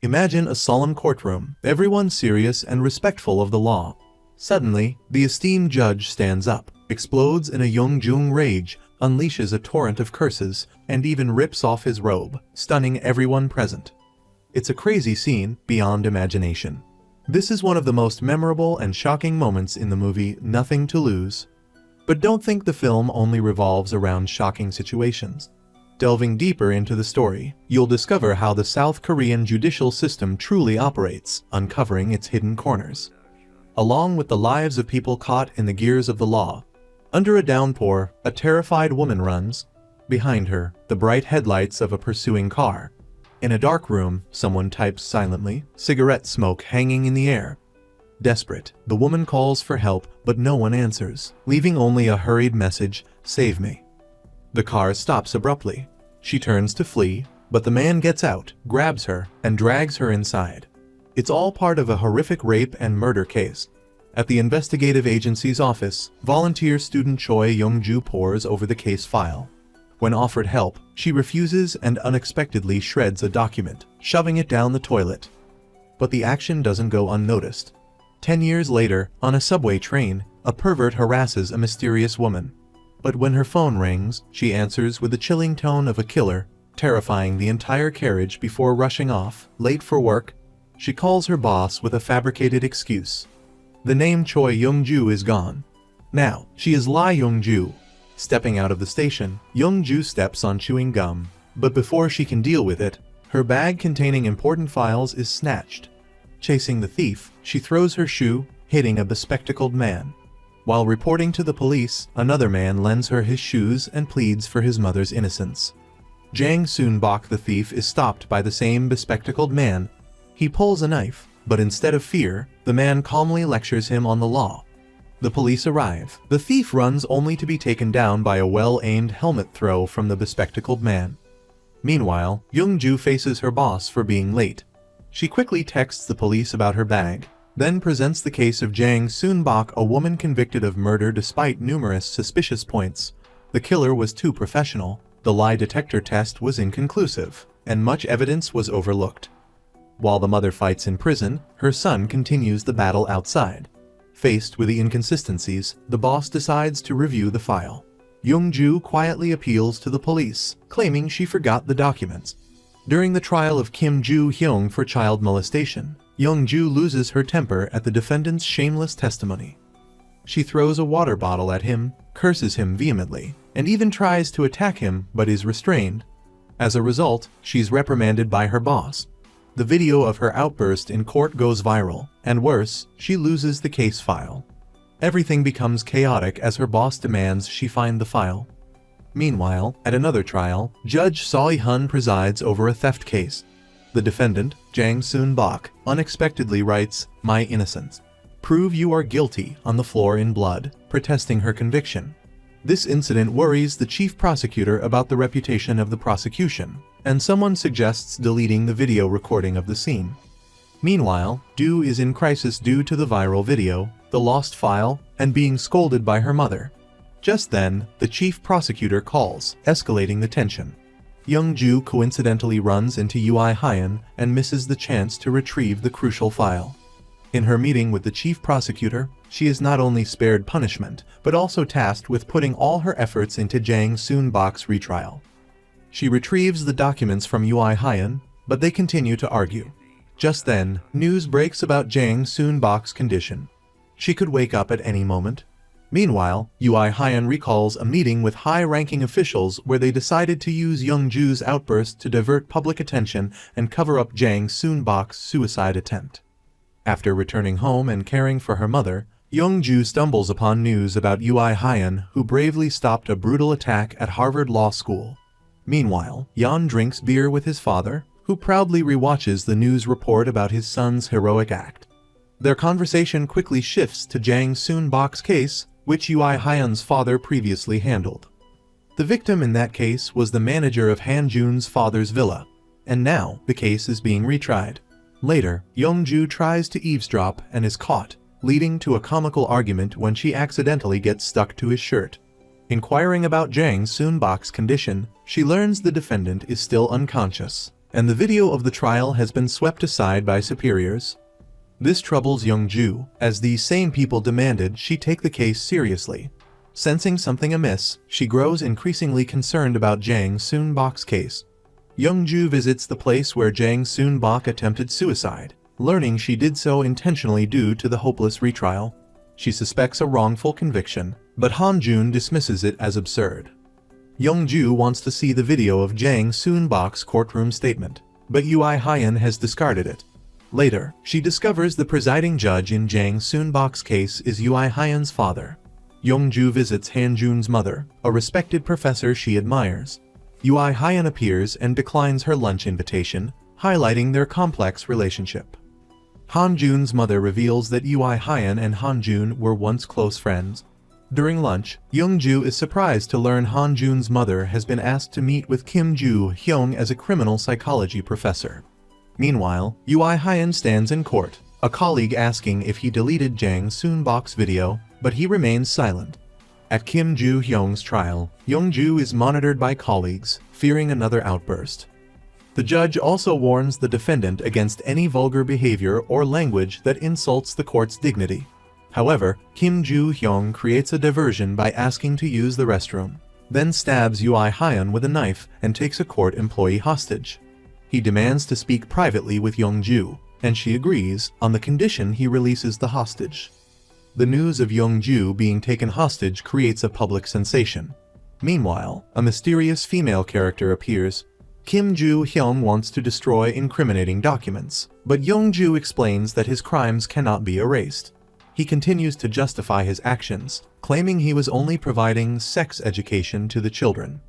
Imagine a solemn courtroom, everyone serious and respectful of the law. Suddenly, the esteemed judge stands up, explodes in a Young-jung rage, unleashes a torrent of curses, and even rips off his robe, stunning everyone present. It's a crazy scene beyond imagination. This is one of the most memorable and shocking moments in the movie Nothing to Lose. But don't think the film only revolves around shocking situations. Delving deeper into the story, you'll discover how the South Korean judicial system truly operates, uncovering its hidden corners. Along with the lives of people caught in the gears of the law. Under a downpour, a terrified woman runs. Behind her, the bright headlights of a pursuing car. In a dark room, someone types silently, cigarette smoke hanging in the air. Desperate, the woman calls for help, but no one answers, leaving only a hurried message, "Save me." The car stops abruptly. She turns to flee, but the man gets out, grabs her, and drags her inside. It's all part of a horrific rape and murder case. At the investigative agency's office, volunteer student Choi Young-ju pores over the case file. When offered help, she refuses and unexpectedly shreds a document, shoving it down the toilet. But the action doesn't go unnoticed. 10 years later, on a subway train, a pervert harasses a mysterious woman. But when her phone rings, she answers with the chilling tone of a killer, terrifying the entire carriage before rushing off, late for work. She calls her boss with a fabricated excuse. The name Choi Young-ju is gone. Now, she is Lee Young-ju. Stepping out of the station, Young-ju steps on chewing gum, but before she can deal with it, her bag containing important files is snatched. Chasing the thief, she throws her shoe, hitting a bespectacled man. While reporting to the police, another man lends her his shoes and pleads for his mother's innocence. Jang Soon-bok, the thief, is stopped by the same bespectacled man. He pulls a knife, but instead of fear, the man calmly lectures him on the law. The police arrive. The thief runs only to be taken down by a well-aimed helmet throw from the bespectacled man. Meanwhile, Young-ju faces her boss for being late. She quickly texts the police about her bag, then presents the case of Jang Soon-bok, a woman convicted of murder despite numerous suspicious points. The killer was too professional, the lie detector test was inconclusive, and much evidence was overlooked. While the mother fights in prison, her son continues the battle outside. Faced with the inconsistencies, the boss decides to review the file. Young-ju quietly appeals to the police, claiming she forgot the documents. During the trial of Kim Joo-hyung for child molestation, Young-ju loses her temper at the defendant's shameless testimony. She throws a water bottle at him, curses him vehemently, and even tries to attack him but is restrained. As a result, she's reprimanded by her boss. The video of her outburst in court goes viral, and worse, she loses the case file. Everything becomes chaotic as her boss demands she find the file. Meanwhile, at another trial, Judge Seo-hun presides over a theft case. The defendant, Jang Soon-bok, unexpectedly writes, "My innocence. Prove you are guilty" on the floor in blood, protesting her conviction. This incident worries the chief prosecutor about the reputation of the prosecution, and someone suggests deleting the video recording of the scene. Meanwhile, Do is in crisis due to the viral video, the lost file, and being scolded by her mother. Just then, the chief prosecutor calls, escalating the tension. Young-ju coincidentally runs into Ui Hyun and misses the chance to retrieve the crucial file. In her meeting with the chief prosecutor, she is not only spared punishment, but also tasked with putting all her efforts into Jang Soon-bok's retrial. She retrieves the documents from Ui Hyun, but they continue to argue. Just then, news breaks about Jang Soon-bok's condition. She could wake up at any moment. Meanwhile, Ui Hyun recalls a meeting with high-ranking officials where they decided to use Young-ju's outburst to divert public attention and cover up Jang Soon-bok's suicide attempt. After returning home and caring for her mother, Young-ju stumbles upon news about Ui Hyun, who bravely stopped a brutal attack at Harvard Law School. Meanwhile, Yeon drinks beer with his father, who proudly rewatches the news report about his son's heroic act. Their conversation quickly shifts to Jang Soon-bok's case, which Ui Hyun's father previously handled. The victim in that case was the manager of Han Jun's father's villa, and now the case is being retried. Later, Young-ju tries to eavesdrop and is caught, leading to a comical argument when she accidentally gets stuck to his shirt. Inquiring about Jang Soon-bok's condition, she learns the defendant is still unconscious, and the video of the trial has been swept aside by superiors. This troubles Young-ju, as these same people demanded she take the case seriously. Sensing something amiss, she grows increasingly concerned about Jang Soon-bok's case. Young-ju visits the place where Jang Soon-bok attempted suicide, learning she did so intentionally due to the hopeless retrial. She suspects a wrongful conviction, but Han-jun dismisses it as absurd. Young-ju wants to see the video of Jang Soon-bok's courtroom statement, but Ui Hyun has discarded it. Later, she discovers the presiding judge in Jang Soon-bok's case is Ui Hyun's father. Young-ju visits Han-jun's mother, a respected professor she admires. Ui Hyun appears and declines her lunch invitation, highlighting their complex relationship. Han-jun's mother reveals that Ui Hyun and Han-jun were once close friends. During lunch, Young-ju is surprised to learn Han-jun's mother has been asked to meet with Kim Joo-hyung as a criminal psychology professor. Meanwhile, Ui Hyun stands in court, a colleague asking if he deleted Jang Soon-bok's video, but he remains silent. At Kim Joo-hyung's trial, Young-ju is monitored by colleagues, fearing another outburst. The judge also warns the defendant against any vulgar behavior or language that insults the court's dignity. However, Kim Joo-hyung creates a diversion by asking to use the restroom, then stabs Ui Hyun with a knife and takes a court employee hostage. He demands to speak privately with Young-ju, and she agrees on the condition he releases the hostage. The news of Young-ju being taken hostage creates a public sensation. Meanwhile, a mysterious female character appears. Kim Joo-hyung wants to destroy incriminating documents, but Young-ju explains that his crimes cannot be erased. He continues to justify his actions, claiming he was only providing sex education to the children.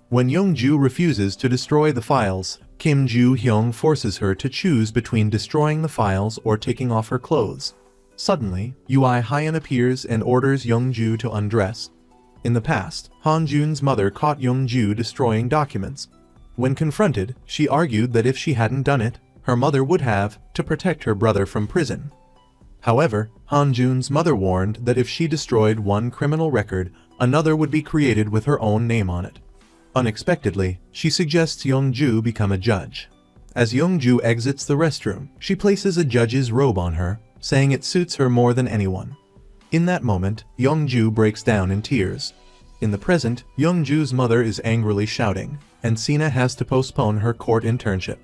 When Young-ju refuses to destroy the files, Kim Joo-hyung forces her to choose between destroying the files or taking off her clothes. Suddenly, Ui Hyun appears and orders Young-ju to undress. In the past, Han-jun's mother caught Young-ju destroying documents. When confronted, she argued that if she hadn't done it, her mother would have, to protect her brother from prison. However, Han-jun's mother warned that if she destroyed one criminal record, another would be created with her own name on it. Unexpectedly, she suggests Young-ju become a judge. As Young-ju exits the restroom, she places a judge's robe on her, saying it suits her more than anyone. In that moment, Young-ju breaks down in tears. In the present, Young-ju's mother is angrily shouting, and Sina has to postpone her court internship.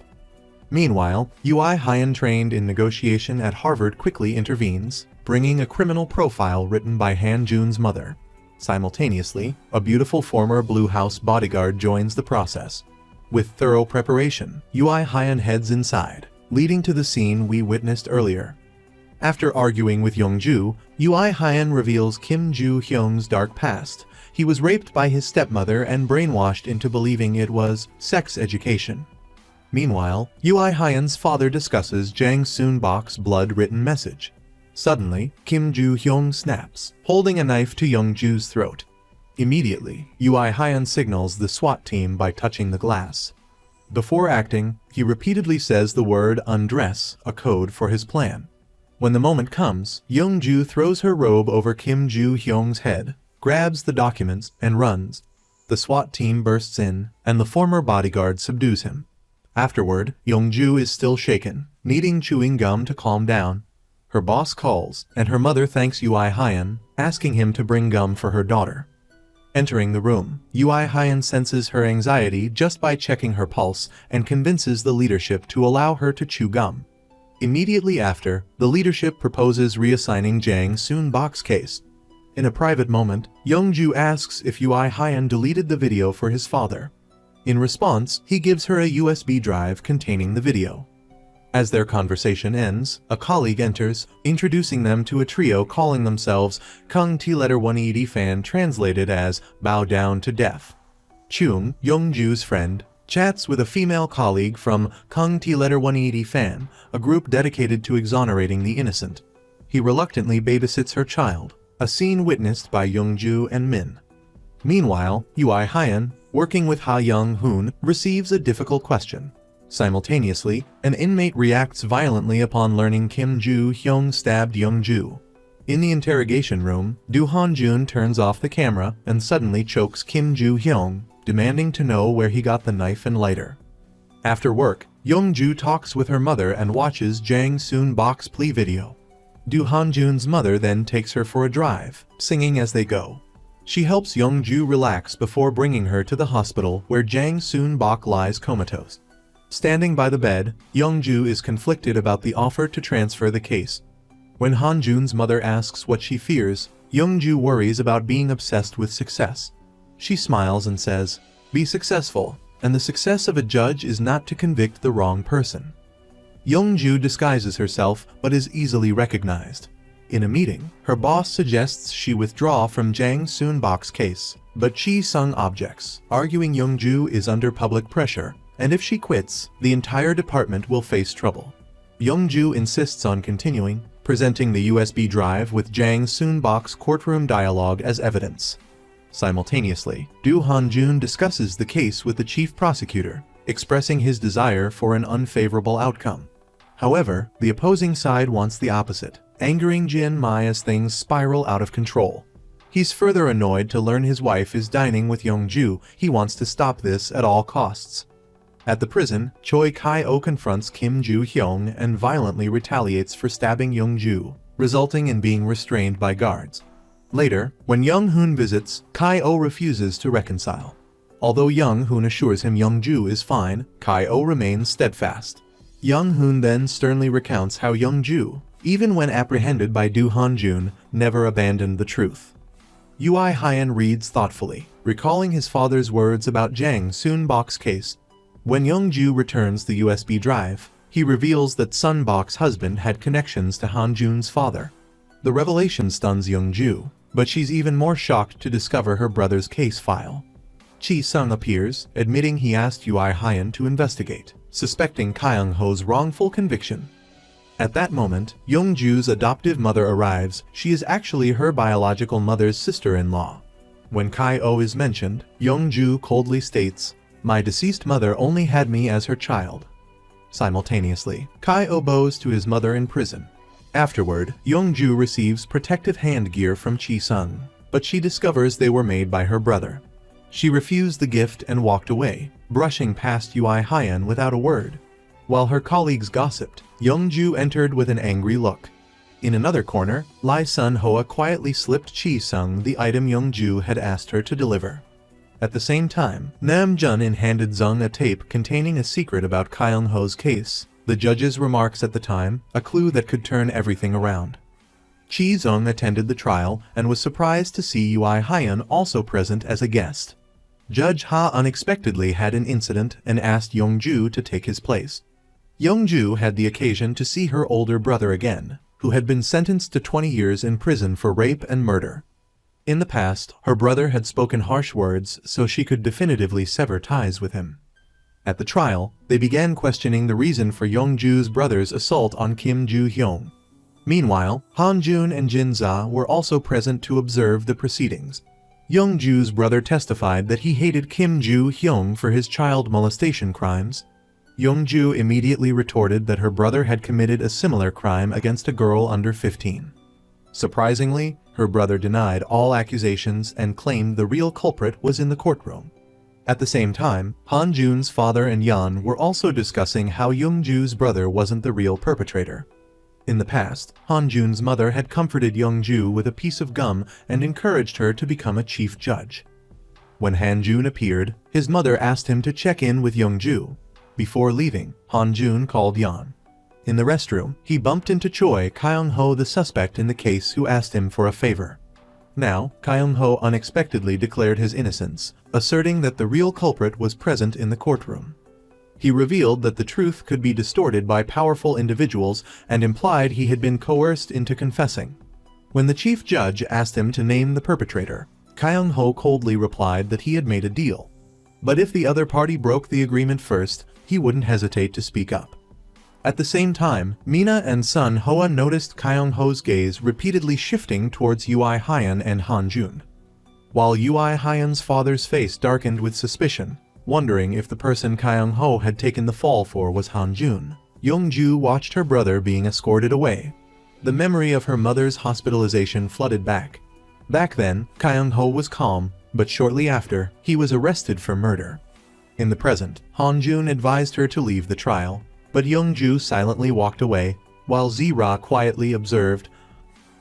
Meanwhile, Ui Hyun, trained in negotiation at Harvard, quickly intervenes, bringing a criminal profile written by Han-jun's mother. Simultaneously, a beautiful former Blue House bodyguard joins the process. With thorough preparation, Ui Hyun heads inside, leading to the scene we witnessed earlier. After arguing with Young-ju, Ui Hyun reveals Kim Joo-hyung's dark past. He was raped by his stepmother and brainwashed into believing it was sex education. Meanwhile, Ui Hyun's father discusses Jang Soon-bok's blood-written message. Suddenly, Kim Joo-hyung snaps, holding a knife to Young-ju's throat. Immediately, Ui Hyun signals the SWAT team by touching the glass. Before acting, he repeatedly says the word undress, a code for his plan. When the moment comes, Young-ju throws her robe over Kim Joo-hyung's head, grabs the documents, and runs. The SWAT team bursts in, and the former bodyguard subdues him. Afterward, Young-ju is still shaken, needing chewing gum to calm down. Her boss calls, and her mother thanks Ui Hyun, asking him to bring gum for her daughter. Entering the room, Ui Hyun senses her anxiety just by checking her pulse and convinces the leadership to allow her to chew gum. Immediately after, the leadership proposes reassigning Jang Soon-bok's case. In a private moment, Young-ju asks if Ui Hyun deleted the video for his father. In response, he gives her a USB drive containing the video. As their conversation ends, a colleague enters, introducing them to a trio calling themselves Kung T-letter 180 fan, translated as bow down to death. Chung, Young-ju's friend, chats with a female colleague from Kung T-letter 180 fan, a group dedicated to exonerating the innocent. He reluctantly babysits her child, a scene witnessed by Young-ju and Min. Meanwhile, Ui Hyun, working with Ha Young-hoon, receives a difficult question. Simultaneously, an inmate reacts violently upon learning Kim Joo-hyung stabbed Young-ju. In the interrogation room, Do Han-jun turns off the camera and suddenly chokes Kim Joo-hyung, demanding to know where he got the knife and lighter. After work, Young-ju talks with her mother and watches Jang Soon-bok's plea video. Do Han-jun's mother then takes her for a drive, singing as they go. She helps Young-ju relax before bringing her to the hospital where Jang Soon-bok lies comatose. Standing by the bed, Young-ju is conflicted about the offer to transfer the case. When Han-jun's mother asks what she fears, Young-ju worries about being obsessed with success. She smiles and says, "Be successful, and the success of a judge is not to convict the wrong person." Young-ju disguises herself but is easily recognized. In a meeting, her boss suggests she withdraw from Jang Soon-bok's case, but Chi-sung objects, arguing Young-ju is under public pressure, and if she quits, the entire department will face trouble. Young-ju insists on continuing, presenting the USB drive with Jang Soon-bok's courtroom dialogue as evidence. Simultaneously, Do Han-jun discusses the case with the chief prosecutor, expressing his desire for an unfavorable outcome. However, the opposing side wants the opposite, angering Jin Mai as things spiral out of control. He's further annoyed to learn his wife is dining with Young-ju. He wants to stop this at all costs. At the prison, Choi Kai-oh confronts Kim Joo-hyung and violently retaliates for stabbing Young-ju, resulting in being restrained by guards. Later, when Young-hoon visits, Kai-oh refuses to reconcile. Although Young-hoon assures him Young-ju is fine, Kai-oh remains steadfast. Young-hoon then sternly recounts how Young-ju, even when apprehended by Do Han-jun, never abandoned the truth. Ui Hyan reads thoughtfully, recalling his father's words about Jang Soon-bok's case. When Young-ju returns the USB drive, he reveals that Sun-bok's husband had connections to Han-jun's father. The revelation stuns Young-ju, but she's even more shocked to discover her brother's case file. Chi-sung appears, admitting he asked Ui Hyan to investigate, suspecting Kaung Ho's wrongful conviction. At that moment, Young-ju's adoptive mother arrives. She is actually her biological mother's sister-in-law. When Kai-oh is mentioned, Young-ju coldly states, "My deceased mother only had me as her child." Simultaneously, Kai-oh bows to his mother in prison. Afterward, Young-ju receives protective hand gear from Chi-sung, but she discovers they were made by her brother. She refused the gift and walked away, brushing past Ui Hyan without a word. While her colleagues gossiped, Young-ju entered with an angry look. In another corner, Lee Sun-hoa quietly slipped Chi-sung the item Young-ju had asked her to deliver. At the same time, Nam Jun-in handed Zung a tape containing a secret about Kaung Ho's case, the judge's remarks at the time, a clue that could turn everything around. Chi-sung attended the trial and was surprised to see Ui Hyan also present as a guest. Judge Ha unexpectedly had an incident and asked Young-ju to take his place. Young-ju had the occasion to see her older brother again, who had been sentenced to 20 years in prison for rape and murder. In the past, her brother had spoken harsh words so she could definitively sever ties with him. At the trial, they began questioning the reason for Young-ju's brother's assault on Kim Joo-hyung. Meanwhile, Han-jun and Jin-za were also present to observe the proceedings. Young-ju's brother testified that he hated Kim Joo-hyung for his child molestation crimes. Young-ju immediately retorted that her brother had committed a similar crime against a girl under 15. Surprisingly, her brother denied all accusations and claimed the real culprit was in the courtroom. At the same time, Han-jun's father and Yan were also discussing how Young-ju's brother wasn't the real perpetrator. In the past, Han-jun's mother had comforted Young-ju with a piece of gum and encouraged her to become a chief judge. When Han-jun appeared, his mother asked him to check in with Young-ju. Before leaving, Han-jun called Yan. In the restroom, he bumped into Choi Kaung Ho, the suspect in the case, who asked him for a favor. Now, Kaung Ho unexpectedly declared his innocence, asserting that the real culprit was present in the courtroom. He revealed that the truth could be distorted by powerful individuals and implied he had been coerced into confessing. When the chief judge asked him to name the perpetrator, Kaung Ho coldly replied that he had made a deal. But if the other party broke the agreement first, he wouldn't hesitate to speak up. At the same time, Mina and Sun Hoa noticed Kaung Ho's gaze repeatedly shifting towards Ui Hyan and Han-jun. While Ui Hyan's father's face darkened with suspicion, wondering if the person Kaung Ho had taken the fall for was Han-jun, Young-ju watched her brother being escorted away. The memory of her mother's hospitalization flooded back. Back then, Kaung Ho was calm, but shortly after, he was arrested for murder. In the present, Han-jun advised her to leave the trial, but Young-ju silently walked away, while Zira quietly observed.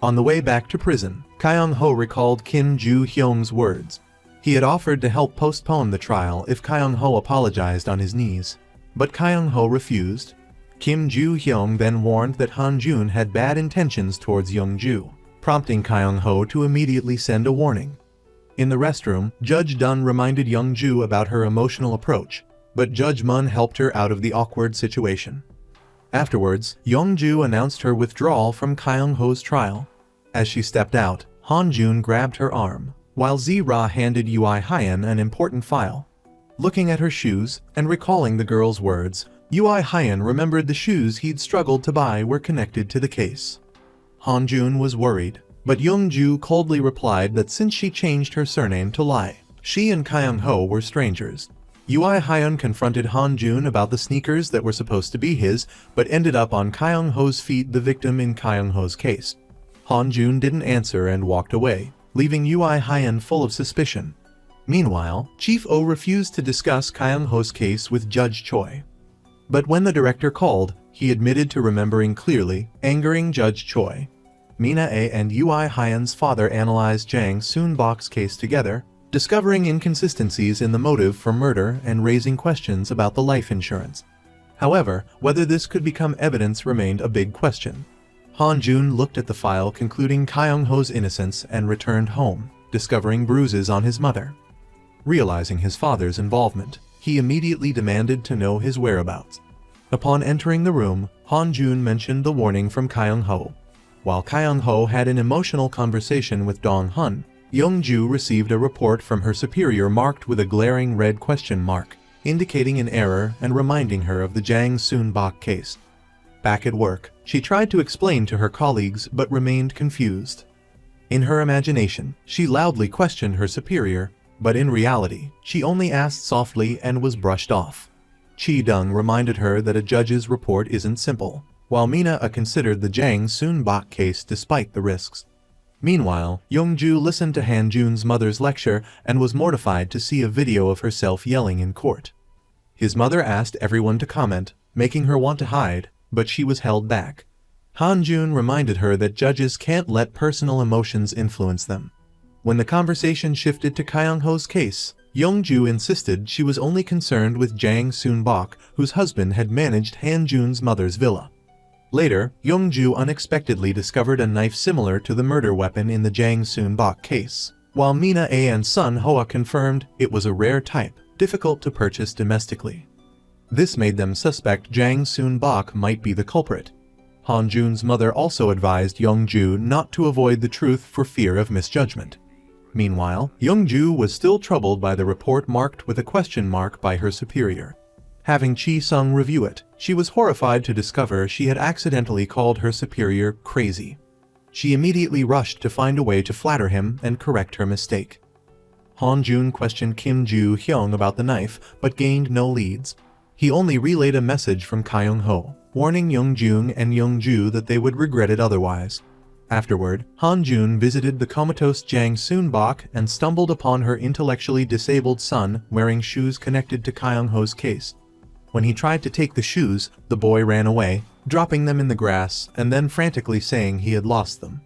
On the way back to prison, Kaung Ho recalled Kim Ju-hyung's words. He had offered to help postpone the trial if Kaung Ho apologized on his knees, but Kaung Ho refused. Kim Ju-hyung then warned that Han-jun had bad intentions towards Young-ju, prompting Kaung Ho to immediately send a warning. In the restroom, Judge Dun reminded Young-ju about her emotional approach, but Judge Mun helped her out of the awkward situation. Afterwards, Young-ju announced her withdrawal from Kaung Ho's trial. As she stepped out, Han-jun grabbed her arm, while Zira handed Ui Hyen an important file. Looking at her shoes and recalling the girl's words, Ui Hyen remembered the shoes he'd struggled to buy were connected to the case. Han-jun was worried, but Young-ju coldly replied that since she changed her surname to Lai, she and Kaung Ho were strangers. Ui Hyen confronted Han-jun about the sneakers that were supposed to be his, but ended up on Kaung Ho's feet, the victim in Kaung Ho's case. Han-jun didn't answer and walked away, leaving Ui Hyen full of suspicion. Meanwhile, Chief Oh refused to discuss Kaung Ho's case with Judge Choi. But when the director called, he admitted to remembering clearly, angering Judge Choi. Mina A and Ui Hyen's father analyzed Jang Soon-bok's case together, discovering inconsistencies in the motive for murder and raising questions about the life insurance. However, whether this could become evidence remained a big question. Han-jun looked at the file concluding Kaung Ho's innocence and returned home, discovering bruises on his mother. Realizing his father's involvement, he immediately demanded to know his whereabouts. Upon entering the room, Han-jun mentioned the warning from Kaung Ho. While Kaung Ho had an emotional conversation with Dong-hun, Young-ju received a report from her superior marked with a glaring red question mark, indicating an error and reminding her of the Jang Soon-bok case. Back at work, she tried to explain to her colleagues but remained confused. In her imagination, she loudly questioned her superior, but in reality, she only asked softly and was brushed off. Chi-dung reminded her that a judge's report isn't simple, while Mina considered the Jang Soon-bok case despite the risks. Meanwhile, Young-ju listened to Han-jun's mother's lecture and was mortified to see a video of herself yelling in court. His mother asked everyone to comment, making her want to hide, but she was held back. Han-jun reminded her that judges can't let personal emotions influence them. When the conversation shifted to Kaung Ho's case, Young-ju insisted she was only concerned with Jang Soon-bok, whose husband had managed Han-jun's mother's villa. Later, Young-ju unexpectedly discovered a knife similar to the murder weapon in the Jang Soon-bok case, while Mina A and Sun Hoa confirmed it was a rare type, difficult to purchase domestically. This made them suspect Jang Soon-bok might be the culprit. Han-jun's mother also advised Young-ju not to avoid the truth for fear of misjudgment. Meanwhile, Young-ju was still troubled by the report marked with a question mark by her superior. Having Chi-sung review it, she was horrified to discover she had accidentally called her superior crazy. She immediately rushed to find a way to flatter him and correct her mistake. Han-jun questioned Kim Ju-hyung about the knife, but gained no leads. He only relayed a message from Kaung Ho, warning Young-jun and Young-ju that they would regret it otherwise. Afterward, Han-jun visited the comatose Jang Soon-bok and stumbled upon her intellectually disabled son wearing shoes connected to Kaung Ho's case. When he tried to take the shoes, the boy ran away, dropping them in the grass and then frantically saying he had lost them.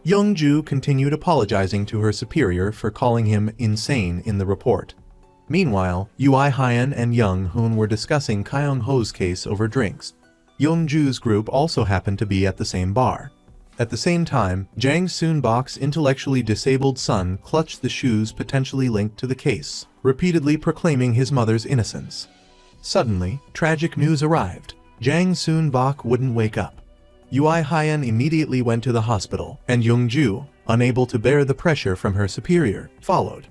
Young-ju continued apologizing to her superior for calling him insane in the report. Meanwhile, Ui Hyen and Young-hoon were discussing Kaung Ho's case over drinks. Young-ju's group also happened to be at the same bar. At the same time, Jang Soon-bok's intellectually disabled son clutched the shoes potentially linked to the case, repeatedly proclaiming his mother's innocence. Suddenly, tragic news arrived. Jang Soon-bok wouldn't wake up. Ui Hyen immediately went to the hospital, and Young-ju, unable to bear the pressure from her superior, followed.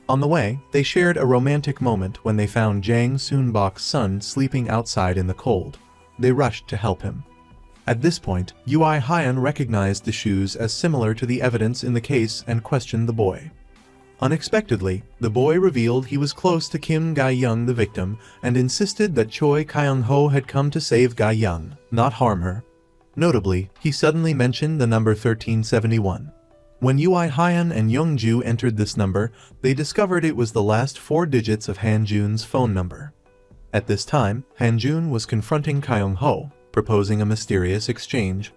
On the way, they shared a romantic moment when they found Jang Soon-bok's son sleeping outside in the cold. They rushed to help him. At this point, Ui Hyen recognized the shoes as similar to the evidence in the case and questioned the boy. Unexpectedly, the boy revealed he was close to Kim Ga-young, the victim, and insisted that Choi Kaung Ho had come to save Ga-young, not harm her. Notably, he suddenly mentioned the number 1371. When Ui Hyun and Young-ju entered this number, they discovered it was the last 4 digits of Han-jun's phone number. At this time, Han-jun was confronting Kaung Ho, proposing a mysterious exchange.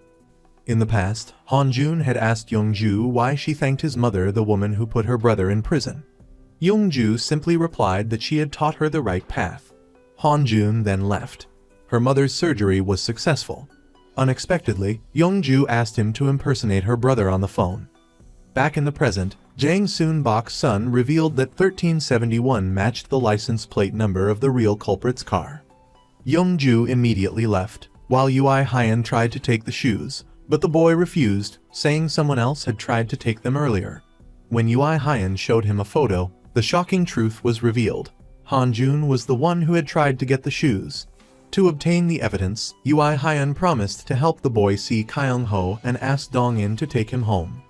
In the past, Han-jun had asked Young-ju why she thanked his mother, the woman who put her brother in prison. Young-ju simply replied that she had taught her the right path. Han-jun then left. Her mother's surgery was successful. Unexpectedly, Young-ju asked him to impersonate her brother on the phone. Back in the present, Jang Soon-bok's son revealed that 1371 matched the license plate number of the real culprit's car. Young-ju immediately left, while Ui Hyun tried to take the shoes, but the boy refused, saying someone else had tried to take them earlier. When Ui Hyun showed him a photo, the shocking truth was revealed. Han-jun was the one who had tried to get the shoes. To obtain the evidence, Ui Hyun promised to help the boy see Kaung Ho and asked Dong-in to take him home.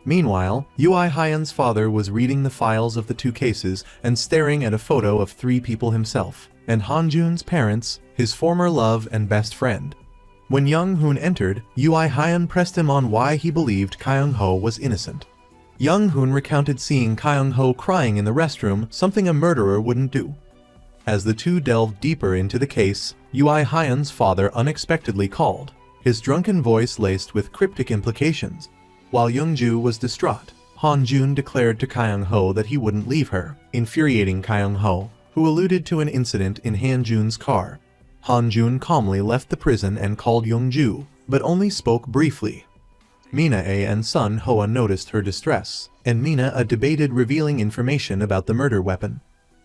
Meanwhile, Ui Hyun's father was reading the files of the 2 cases and staring at a photo of 3 people himself, and Han-jun's parents, his former love and best friend. When Young-hoon entered, Ui Hyun pressed him on why he believed Kaung Ho was innocent. Young-hoon recounted seeing Kaung Ho crying in the restroom, something a murderer wouldn't do. As the two delved deeper into the case, Ui Hyun's father unexpectedly called, his drunken voice laced with cryptic implications. While Young-ju was distraught, Han-jun declared to Kaung Ho that he wouldn't leave her, infuriating Kaung Ho, who alluded to an incident in Han-jun's car. Han-jun calmly left the prison and called Young-ju, but only spoke briefly. Mina-a and Sun Hoa noticed her distress, and Mina-a debated revealing information about the murder weapon.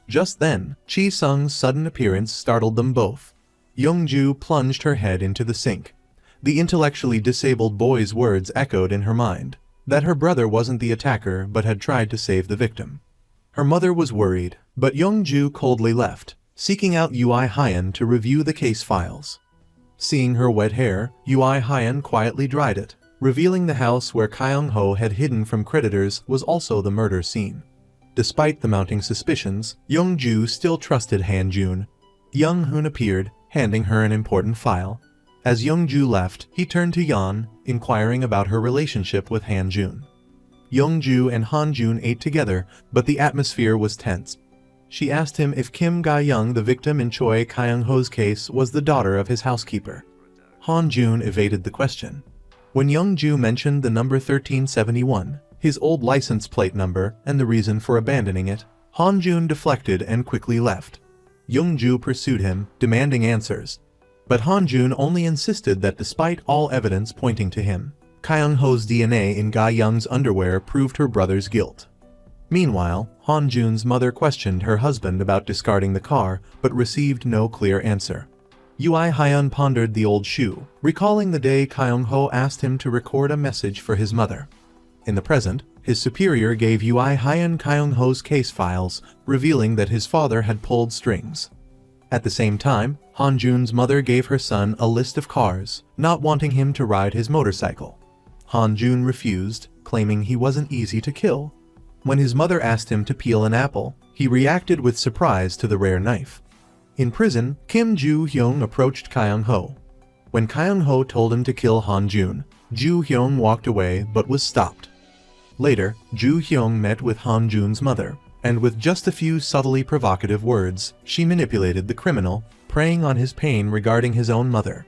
Just then, Chi-sung's sudden appearance startled them both. Young-ju plunged her head into the sink. The intellectually disabled boy's words echoed in her mind, that her brother wasn't the attacker but had tried to save the victim. Her mother was worried, but Young-ju coldly left, seeking out Ui Hyun to review the case files. Seeing her wet hair, Ui Hyun quietly dried it, revealing the house where Kaung Ho had hidden from creditors was also the murder scene. Despite the mounting suspicions, Young-ju still trusted Han-jun. Young-hoon appeared, handing her an important file. As Young-ju left, he turned to Yeon, inquiring about her relationship with Han-jun. Young-ju and Han-jun ate together, but the atmosphere was tense. She asked him if Kim Ga-young, the victim in Choi Kaung Ho's case, was the daughter of his housekeeper. Han-jun evaded the question. When Young-ju mentioned the number 1371, his old license plate number, and the reason for abandoning it, Han-jun deflected and quickly left. Young-ju pursued him, demanding answers. But Han-jun only insisted that despite all evidence pointing to him, Kaung Ho's DNA in Ga-young's underwear proved her brother's guilt. Meanwhile, Han-jun's mother questioned her husband about discarding the car, but received no clear answer. Ui Hyun pondered the old shoe, recalling the day Kaung Ho asked him to record a message for his mother. In the present, his superior gave Ui Hyun Kaung Ho's case files, revealing that his father had pulled strings. At the same time, Han-jun's mother gave her son a list of cars, not wanting him to ride his motorcycle. Han-jun refused, claiming he wasn't easy to kill. When his mother asked him to peel an apple, he reacted with surprise to the rare knife. In prison, Kim Ju-hyung approached Kaung Ho. When Kaung Ho told him to kill Han-jun, Ju-hyung walked away but was stopped. Later, Ju-hyung met with Han-jun's mother, and with just a few subtly provocative words, she manipulated the criminal, preying on his pain regarding his own mother.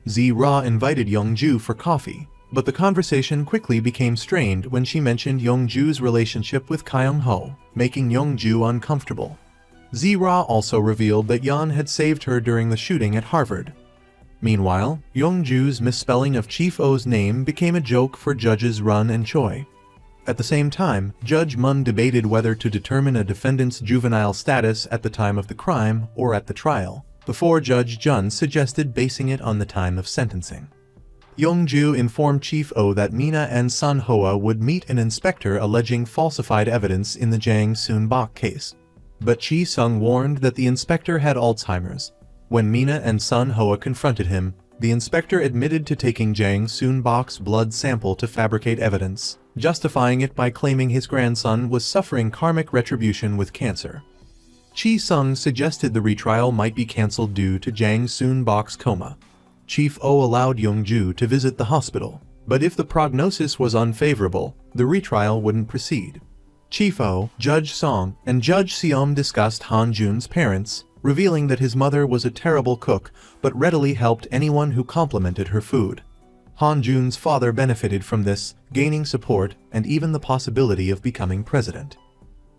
Z-Ra invited Young-ju for coffee, but the conversation quickly became strained when she mentioned Young-ju's relationship with Kaung Ho, making Young-ju uncomfortable. Z-Ra also revealed that Yeon had saved her during the shooting at Harvard. Meanwhile, Young-ju's misspelling of Chief O's name became a joke for Judges Run and Choi. At the same time, Judge Mun debated whether to determine a defendant's juvenile status at the time of the crime or at the trial, before Judge Jun suggested basing it on the time of sentencing. Young-ju informed Chief O that Mina and Sun Hoa would meet an inspector alleging falsified evidence in the Jang Soon-bok case. But Chi-sung warned that the inspector had Alzheimer's. When Mina and Sun Hoa confronted him, the inspector admitted to taking Jang Soon-bok's blood sample to fabricate evidence, justifying it by claiming his grandson was suffering karmic retribution with cancer. Chi-sung suggested the retrial might be cancelled due to Jang Soon-bok's coma. Chief O allowed Young-ju to visit the hospital, But if the prognosis was unfavorable, the retrial wouldn't proceed. Chief Oh, Judge Song, and Judge Seom discussed Han Jun's parents, revealing that his mother was a terrible cook but readily helped anyone who complimented her food. Han Jun's father benefited from this, gaining support and even the possibility of becoming president.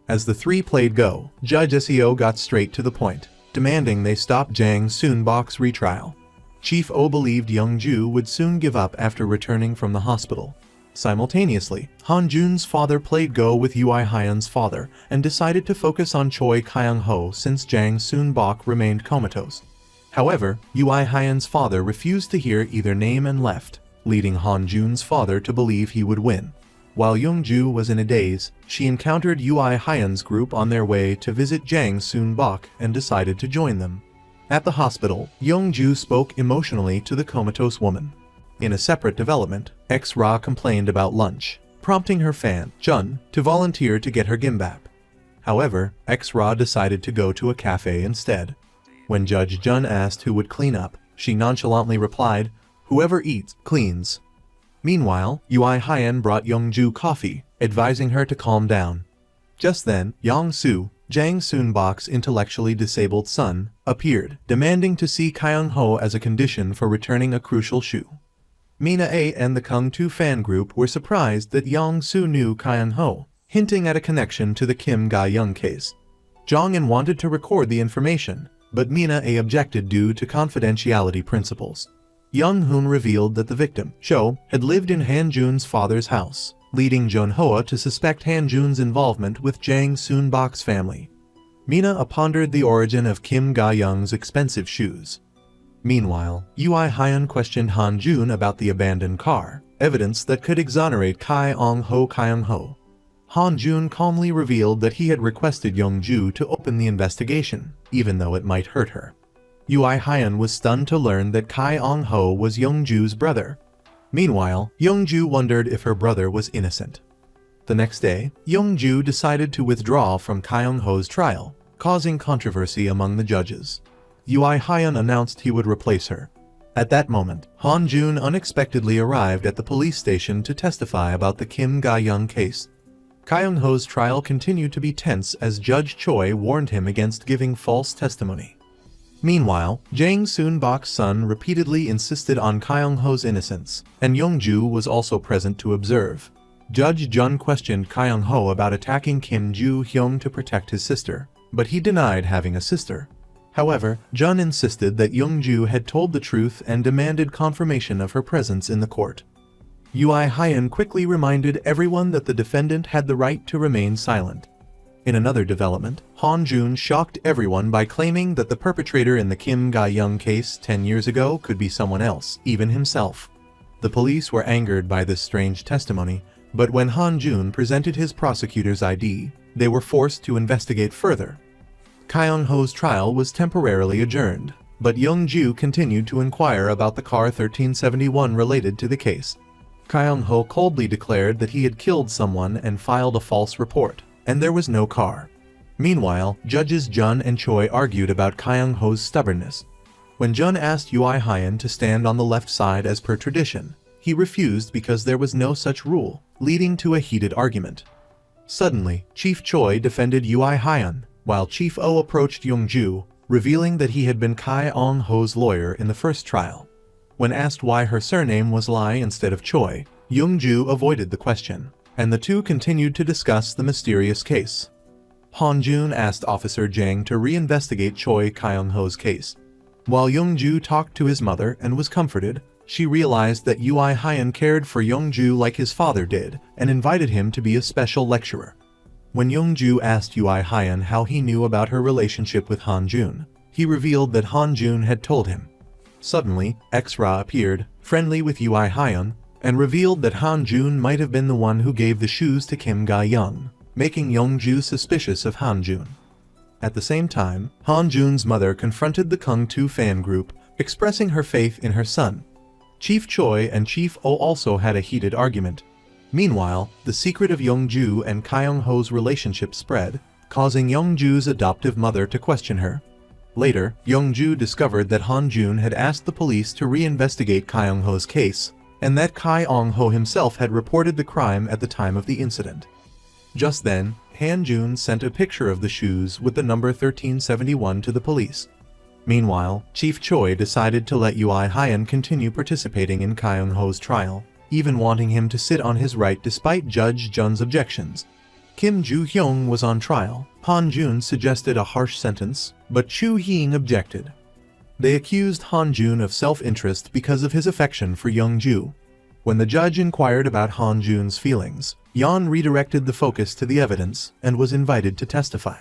As the three played go, Judge Seo got straight to the point, demanding they stop Jang Soon-bok's retrial. Chief Oh believed Young-ju would soon give up after returning from the hospital. Simultaneously, Han Jun's father played go with Ui Hyun's father and decided to focus on Choi Kaung Ho since Jang Soon-bok remained comatose. However, Ui Hyun's father refused to hear either name and left, leading Han Jun's father to believe he would win. While Young-ju was in a daze, she encountered Ui Hyun's group on their way to visit Jang Soon-bok and decided to join them. At the hospital, Young-ju spoke emotionally to the comatose woman. In a separate development, X-Ra complained about lunch, prompting her fan, Jun, to volunteer to get her gimbap. However, X-Ra decided to go to a cafe instead. When Judge Jun asked who would clean up, she nonchalantly replied, "Whoever eats, cleans." Meanwhile, Ui Hyun brought Young-ju coffee, advising her to calm down. Just then, Yang-soo, Jang Soon-bok's intellectually disabled son, appeared, demanding to see Kaung Ho as a condition for returning a crucial shoe. Mina A and the Kung Tu fan group were surprised that Yang-soo knew Kaung Ho, hinting at a connection to the Kim Ga-young case. Jong-in wanted to record the information, but Mina A objected due to confidentiality principles. Young-hoon revealed that the victim, Cho, had lived in Han Jun's father's house, leading Jun-hoa to suspect Han Jun's involvement with Jang Soon-bok's family. Mina pondered the origin of Kim Ga-young's expensive shoes. Meanwhile, Ui Hyun questioned Han Jun about the abandoned car, evidence that could exonerate Kaung Ho. Han Jun calmly revealed that he had requested Young-ju to open the investigation, even though it might hurt her. Ui Hyun was stunned to learn that Kaung Ho was Young-ju's brother. Meanwhile, Young-ju wondered if her brother was innocent. The next day, Young-ju decided to withdraw from Kaung Ho's trial, causing controversy among the judges. Ui Hyun announced he would replace her. At that moment, Han Jun unexpectedly arrived at the police station to testify about the Kim Ga-young case. Kaung Ho's trial continued to be tense as Judge Choi warned him against giving false testimony. Meanwhile, Jang Soon-bok's son repeatedly insisted on Kaung Ho's innocence, and Young-ju was also present to observe. Judge Jun questioned Kaung Ho about attacking Kim Joo-hyung to protect his sister, but he denied having a sister. However, Jun insisted that Young-ju had told the truth and demanded confirmation of her presence in the court. Ui Hyun quickly reminded everyone that the defendant had the right to remain silent. In another development, Han Jun shocked everyone by claiming that the perpetrator in the Kim Ga-young case 10 years ago could be someone else, even himself. The police were angered by this strange testimony, but when Han Jun presented his prosecutor's ID, they were forced to investigate further. Kaung Ho's trial was temporarily adjourned, but Young-ju continued to inquire about the car 1371 related to the case. Kaung Ho coldly declared that he had killed someone and filed a false report, and there was no car. Meanwhile, judges Jun and Choi argued about Kaung Ho's stubbornness. When Jun asked Ui Hyun to stand on the left side as per tradition, he refused because there was no such rule, leading to a heated argument. Suddenly, Chief Choi defended Ui Hyun, while Chief Oh approached Young-ju, revealing that he had been Kaung Ho's lawyer in the first trial. When asked why her surname was Lee instead of Choi, Young-ju avoided the question, and the two continued to discuss the mysterious case. Han Jun asked Officer Jang to reinvestigate Choi Kaung Ho's case. While Young-ju talked to his mother and was comforted, she realized that Ui Hyun cared for Young-ju like his father did and invited him to be a special lecturer. When Young-ju asked Ui Hyun how he knew about her relationship with Han Jun, he revealed that Han Jun had told him. Suddenly, X-Ra appeared, friendly with Ui Hyun, and revealed that Han Jun might have been the one who gave the shoes to Kim Ga-young, making Young-ju suspicious of Han Jun. At the same time, Han Jun's mother confronted the Kung Tu fan group, expressing her faith in her son. Chief Choi and Chief Oh also had a heated argument. Meanwhile, the secret of Young-ju and Kaung Ho's relationship spread, causing Young-ju's adoptive mother to question her. Later, Young-ju discovered that Han Jun had asked the police to reinvestigate Kaung Ho's case, and that Kaung Ho himself had reported the crime at the time of the incident. Just then, Han Jun sent a picture of the shoes with the number 1371 to the police. Meanwhile, Chief Choi decided to let Ui Hyun continue participating in Kaung Ho's trial, even wanting him to sit on his right despite Judge Jun's objections. Kim Joo-hyung was on trial. Han Jun suggested a harsh sentence, but Chu Hee-ing objected. They accused Han Jun of self-interest because of his affection for Young Ju. When the judge inquired about Han Jun's feelings, Yeon redirected the focus to the evidence and was invited to testify.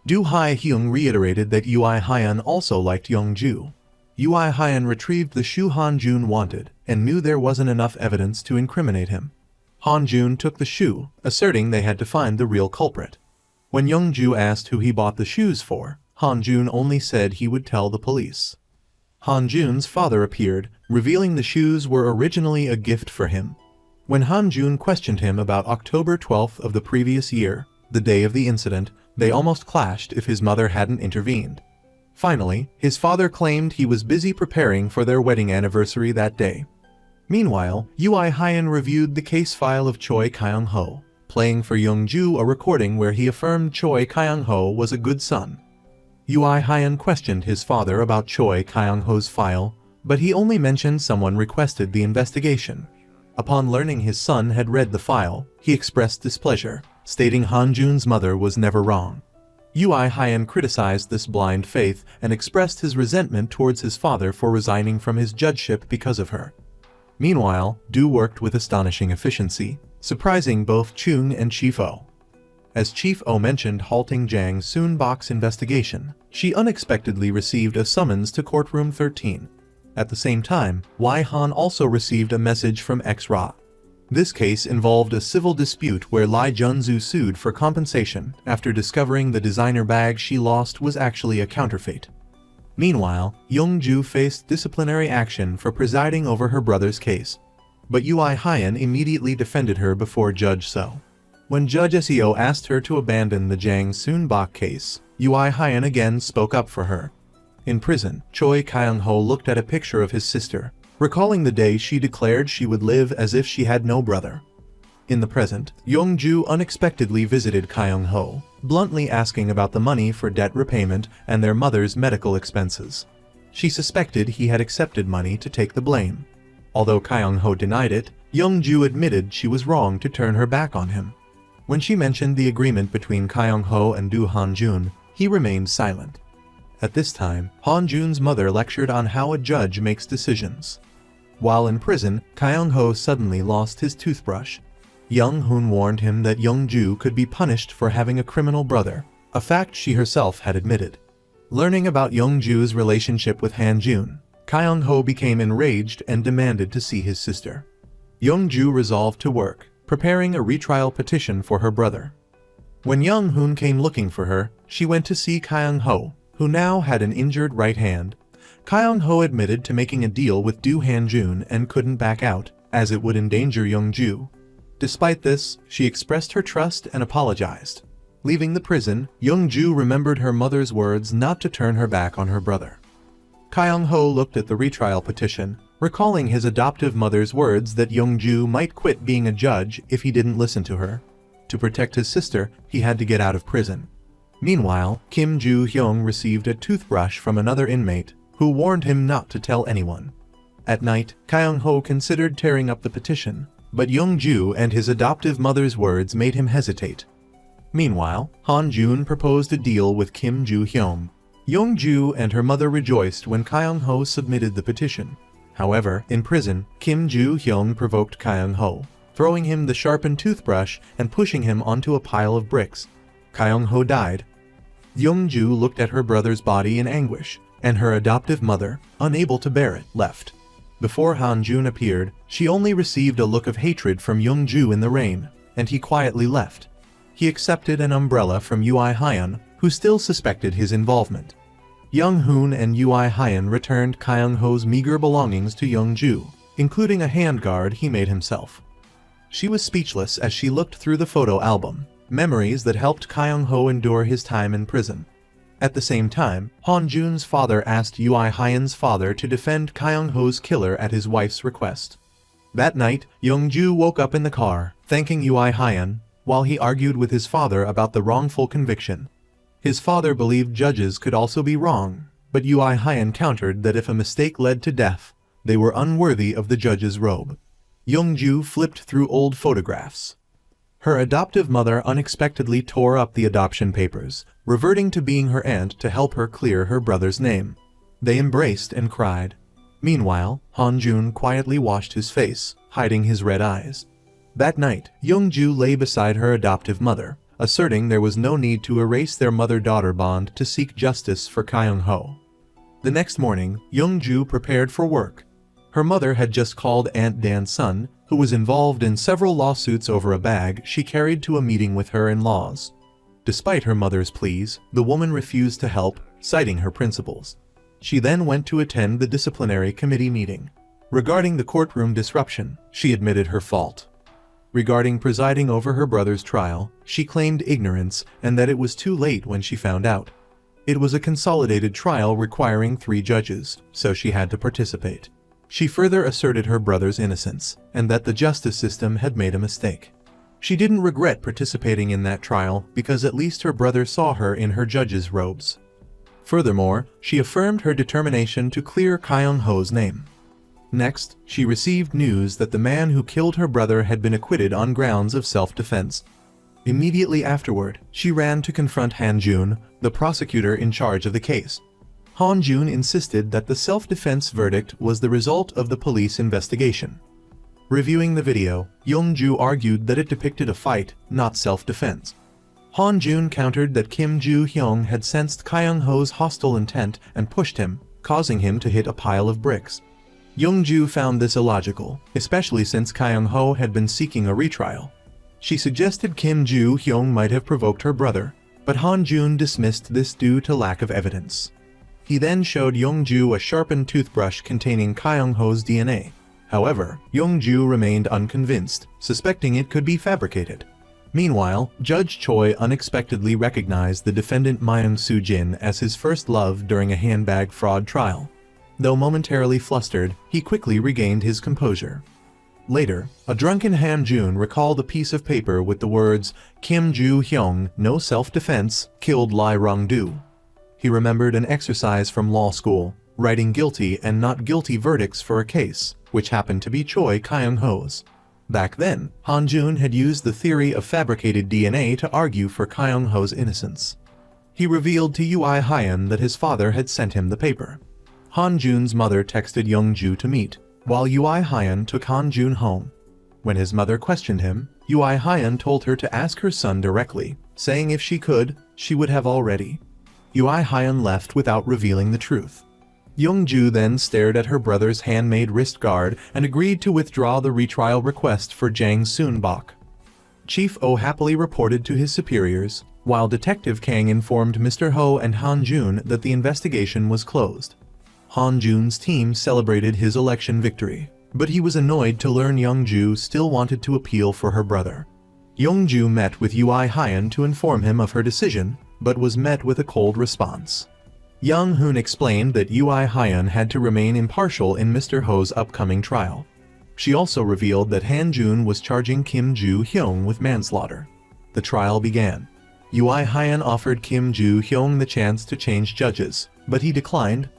Do Hae-hyung reiterated that Ui Hyun also liked Young Ju. Ui Hyun retrieved the shoe Han Jun wanted and knew there wasn't enough evidence to incriminate him. Han Jun took the shoe, asserting they had to find the real culprit. When Young Ju asked who he bought the shoes for, Han Jun only said he would tell the police. Han Jun's father appeared, revealing the shoes were originally a gift for him. When Han Jun questioned him about October 12th of the previous year, the day of the incident, they almost clashed if his mother hadn't intervened. Finally, his father claimed he was busy preparing for their wedding anniversary that day. Meanwhile, Ui Hyun reviewed the case file of Choi Kaung Ho, playing for Young Ju a recording where he affirmed Choi Kaung Ho was a good son. Ui Hyun questioned his father about Choi Kaung Ho's file, but he only mentioned someone requested the investigation. Upon learning his son had read the file, he expressed displeasure, stating Han Jun's mother was never wrong. Ui Hyun criticized this blind faith and expressed his resentment towards his father for resigning from his judgeship because of her. Meanwhile, Do worked with astonishing efficiency, surprising both Chung and Chief O. As Chief O mentioned halting Jang Soon-bok's investigation, she unexpectedly received a summons to Courtroom 13. At the same time, Wai Han also received a message from ex-Ra. This case involved a civil dispute where Lee Junzu sued for compensation after discovering the designer bag she lost was actually a counterfeit. Meanwhile, Young Ju faced disciplinary action for presiding over her brother's case. But Ui Hyun immediately defended her before Judge So. When Judge Seo asked her to abandon the Jang Soon-bok case, Ui Hyun again spoke up for her. In prison, Choi Kaung Ho looked at a picture of his sister, recalling the day she declared she would live as if she had no brother. In the present, Young Ju unexpectedly visited Kaung Ho, bluntly asking about the money for debt repayment and their mother's medical expenses. She suspected he had accepted money to take the blame. Although Kaung Ho denied it, Young Ju admitted she was wrong to turn her back on him. When she mentioned the agreement between Kaung Ho and Do Han Jun, he remained silent. At this time, Han Jun's mother lectured on how a judge makes decisions. While in prison, Kaung Ho suddenly lost his toothbrush. Young Hoon warned him that Young Ju could be punished for having a criminal brother, a fact she herself had admitted. Learning about Young Ju's relationship with Han Jun, Kaung Ho became enraged and demanded to see his sister. Young Ju resolved to work, preparing a retrial petition for her brother. When Young Hoon came looking for her, she went to see Kaung Ho, who now had an injured right hand. Kaung Ho admitted to making a deal with Do Han Jun and couldn't back out, as it would endanger Young Ju. Despite this, she expressed her trust and apologized. Leaving the prison, Young Ju remembered her mother's words not to turn her back on her brother. Kaung Ho looked at the retrial petition, recalling his adoptive mother's words that Young Ju might quit being a judge if he didn't listen to her. To protect his sister, he had to get out of prison. Meanwhile, Kim Joo-hyung received a toothbrush from another inmate, who warned him not to tell anyone. At night, Kaung Ho considered tearing up the petition, but Young Ju and his adoptive mother's words made him hesitate. Meanwhile, Han Jun proposed a deal with Kim Joo-hyung. Young Ju and her mother rejoiced when Kaung Ho submitted the petition. However, in prison, Kim Joo-hyung provoked Kaung Ho, throwing him the sharpened toothbrush and pushing him onto a pile of bricks. Kaung Ho died. Young Ju looked at her brother's body in anguish, and her adoptive mother, unable to bear it, left. Before Han Jun appeared, she only received a look of hatred from Young Ju in the rain, and he quietly left. He accepted an umbrella from Ui Hyun, who still suspected his involvement. Young Hoon and Ui Hyun returned Kaung Ho's meager belongings to Young Ju, including a handguard he made himself. She was speechless as she looked through the photo album, memories that helped Kaung Ho endure his time in prison. At the same time, Han Jun's father asked Ui Hyun's father to defend Kaung Ho's killer at his wife's request. That night, Young-ju woke up in the car, thanking Ui Hyun, while he argued with his father about the wrongful conviction. His father believed judges could also be wrong, but Ui Hyun countered that if a mistake led to death, they were unworthy of the judge's robe. Young-ju flipped through old photographs. Her adoptive mother unexpectedly tore up the adoption papers, reverting to being her aunt to help her clear her brother's name. They embraced and cried. Meanwhile, Han-jun quietly washed his face, hiding his red eyes. That night, Young-ju lay beside her adoptive mother, asserting there was no need to erase their mother-daughter bond to seek justice for Kaung Ho. The next morning, Young-ju prepared for work. Her mother had just called Aunt Dan's son, who was involved in several lawsuits over a bag she carried to a meeting with her in-laws. Despite her mother's pleas, the woman refused to help, citing her principles. She then went to attend the disciplinary committee meeting. Regarding the courtroom disruption, she admitted her fault. Regarding presiding over her brother's trial, she claimed ignorance and that it was too late when she found out. It was a consolidated trial requiring 3 judges, so she had to participate. She further asserted her brother's innocence, and that the justice system had made a mistake. She didn't regret participating in that trial because at least her brother saw her in her judge's robes. Furthermore, she affirmed her determination to clear Kaung Ho's name. Next, she received news that the man who killed her brother had been acquitted on grounds of self-defense. Immediately afterward, she ran to confront Han-jun, the prosecutor in charge of the case. Han-jun insisted that the self-defense verdict was the result of the police investigation. Reviewing the video, Young-ju argued that it depicted a fight, not self-defense. Han-jun countered that Kim Joo-hyung had sensed Kaung Ho's hostile intent and pushed him, causing him to hit a pile of bricks. Young-ju found this illogical, especially since Kaung Ho had been seeking a retrial. She suggested Kim Joo-hyung might have provoked her brother, but Han-jun dismissed this due to lack of evidence. He then showed Young-ju a sharpened toothbrush containing Kaung Ho's DNA. However, Young-ju remained unconvinced, suspecting it could be fabricated. Meanwhile, Judge Choi unexpectedly recognized the defendant Myung Soo-jin as his first love during a handbag fraud trial. Though momentarily flustered, he quickly regained his composure. Later, a drunken Han-jun recalled a piece of paper with the words, Kim Joo-hyung, no self-defense, killed Lee Rong-do. He remembered an exercise from law school, writing guilty and not guilty verdicts for a case, which happened to be Choi Kaung Ho's. Back then, Han-jun had used the theory of fabricated DNA to argue for Kaung Ho's innocence. He revealed to Ui Hyun that his father had sent him the paper. Han-jun's mother texted Young-ju to meet, while Ui Hyun took Han-jun home. When his mother questioned him, Ui Hyun told her to ask her son directly, saying if she could, she would have already. Ui Hyun left without revealing the truth. Young-ju then stared at her brother's handmade wrist guard and agreed to withdraw the retrial request for Jang Soon-bok. Chief Oh happily reported to his superiors, while Detective Kang informed Mr. Ho and Han-jun that the investigation was closed. Han-jun's team celebrated his election victory, but he was annoyed to learn Young-ju still wanted to appeal for her brother. Young-ju met with Ui Hyun to inform him of her decision, but was met with a cold response. Young-hoon explained that Ui Hyun had to remain impartial in Mr. Ho's upcoming trial. She also revealed that Han-jun was charging Kim Joo-hyung with manslaughter. The trial began. Ui Hyun offered Kim Joo-hyung the chance to change judges, but he declined.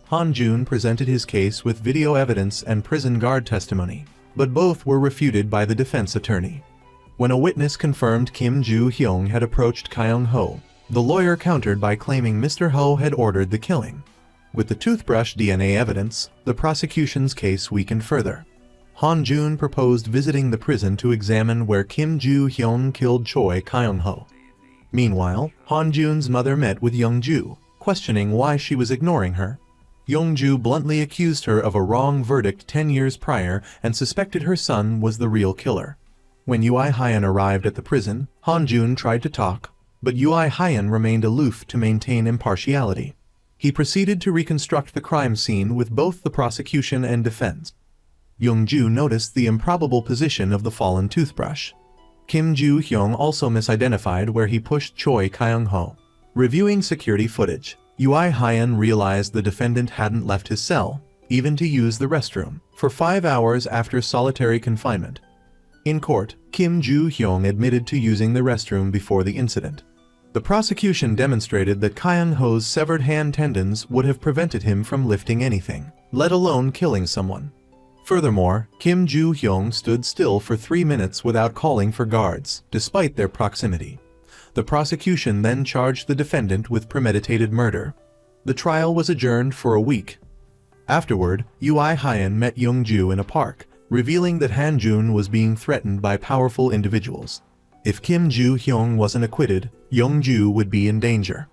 Han-jun presented his case with video evidence and prison guard testimony, but both were refuted by the defense attorney. When a witness confirmed Kim Joo-hyung had approached Kaung Ho, the lawyer countered by claiming Mr. Ho had ordered the killing. With the toothbrush DNA evidence, the prosecution's case weakened further. Han-jun proposed visiting the prison to examine where Kim Joo-hyung killed Choi Kaung Ho. Meanwhile, Han-jun's mother met with Young-ju, questioning why she was ignoring her. Young-ju bluntly accused her of a wrong verdict 10 years prior and suspected her son was the real killer. When Ui Hyun arrived at the prison, Han-jun tried to talk, but Ui Hyun remained aloof to maintain impartiality. He proceeded to reconstruct the crime scene with both the prosecution and defense. Young-ju noticed the improbable position of the fallen toothbrush. Kim Joo-hyung also misidentified where he pushed Choi Kaung Ho. Reviewing security footage, Ui Hyun realized the defendant hadn't left his cell, even to use the restroom, for 5 hours after solitary confinement. In court, Kim Joo-hyung admitted to using the restroom before the incident. The prosecution demonstrated that Kaung Ho's severed hand tendons would have prevented him from lifting anything, let alone killing someone. Furthermore, Kim Joo-hyung stood still for 3 minutes without calling for guards, despite their proximity. The prosecution then charged the defendant with premeditated murder. The trial was adjourned for a week. Afterward, Ui Hyun met Young-ju in a park, revealing that Han-jun was being threatened by powerful individuals. If Kim Joo-hyung wasn't acquitted, Young-ju would be in danger.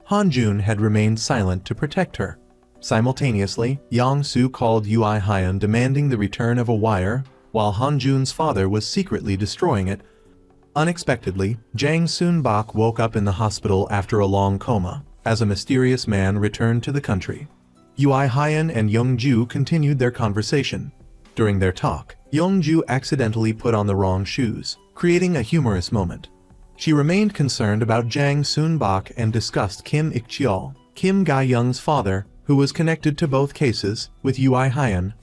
Han-jun had remained silent to protect her. Simultaneously, Yang-soo called Ui Hyun demanding the return of a wire, while Han-jun's father was secretly destroying it. Unexpectedly, Jang Soon-bak woke up in the hospital after a long coma, as a mysterious man returned to the country. Ui Hyun and Young-ju continued their conversation. During their talk, Young-ju accidentally put on the wrong shoes, creating a humorous moment. She remained concerned about Jang Soon-bak and discussed Kim Ik-cheol, Kim Ga-young's father, who was connected to both cases, with Ui Hyun.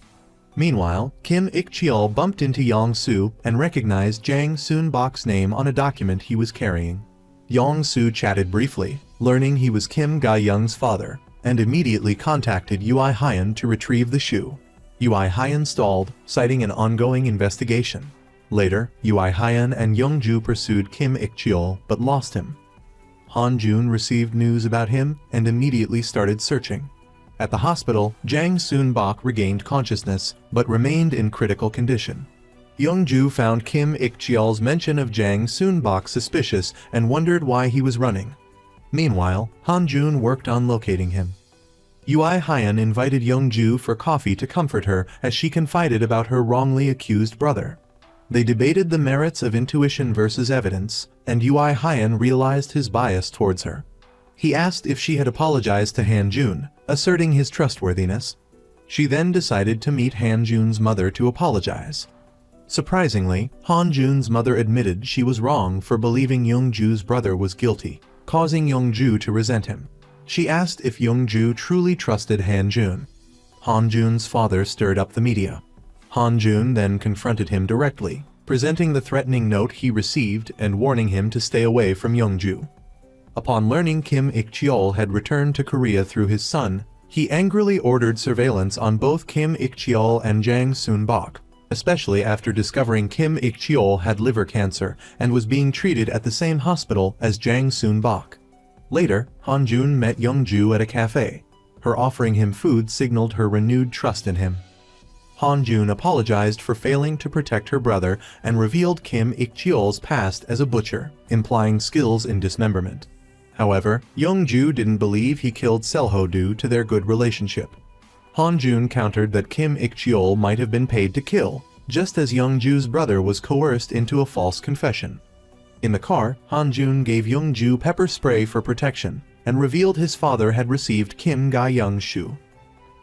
Meanwhile, Kim Ik-cheol bumped into Yang-soo and recognized Jang Soon-bak's name on a document he was carrying. Yang-soo chatted briefly, learning he was Kim Ga-young's father, and immediately contacted Ui Hyun to retrieve the shoe. Ui Hyun stalled, citing an ongoing investigation. Later, Ui Hyun and Young-ju pursued Kim Ik-cheol but lost him. Han-jun received news about him and immediately started searching. At the hospital, Jang Soon-bak regained consciousness but remained in critical condition. Young-ju found Kim Ik-cheol's mention of Jang Soon-bak suspicious and wondered why he was running. Meanwhile, Han-jun worked on locating him. Ui Hyun invited Young-ju for coffee to comfort her as she confided about her wrongly accused brother. They debated the merits of intuition versus evidence, and Ui Hyun realized his bias towards her. He asked if she had apologized to Han-jun, asserting his trustworthiness. She then decided to meet Han-jun's mother to apologize. Surprisingly, Han-jun's mother admitted she was wrong for believing Young-ju's brother was guilty, causing Young-ju to resent him. She asked if Young-ju truly trusted Han-jun. Han-jun's father stirred up the media. Han-jun then confronted him directly, presenting the threatening note he received and warning him to stay away from Young-ju. Upon learning Kim Ik-cheol had returned to Korea through his son, he angrily ordered surveillance on both Kim Ik-cheol and Jang Soon-bak, especially after discovering Kim Ik-cheol had liver cancer and was being treated at the same hospital as Jang Soon-bak. Later, Han-jun met Young-ju at a cafe. Her offering him food signaled her renewed trust in him. Han-jun apologized for failing to protect her brother and revealed Kim Ik-cheol's past as a butcher, implying skills in dismemberment. However, Young-ju didn't believe he killed Selho due to their good relationship. Han-jun countered that Kim Ik-cheol might have been paid to kill, just as Young-ju's brother was coerced into a false confession. In the car, Han-jun gave Young-ju pepper spray for protection, and revealed his father had received Kim Ga-young's shoe.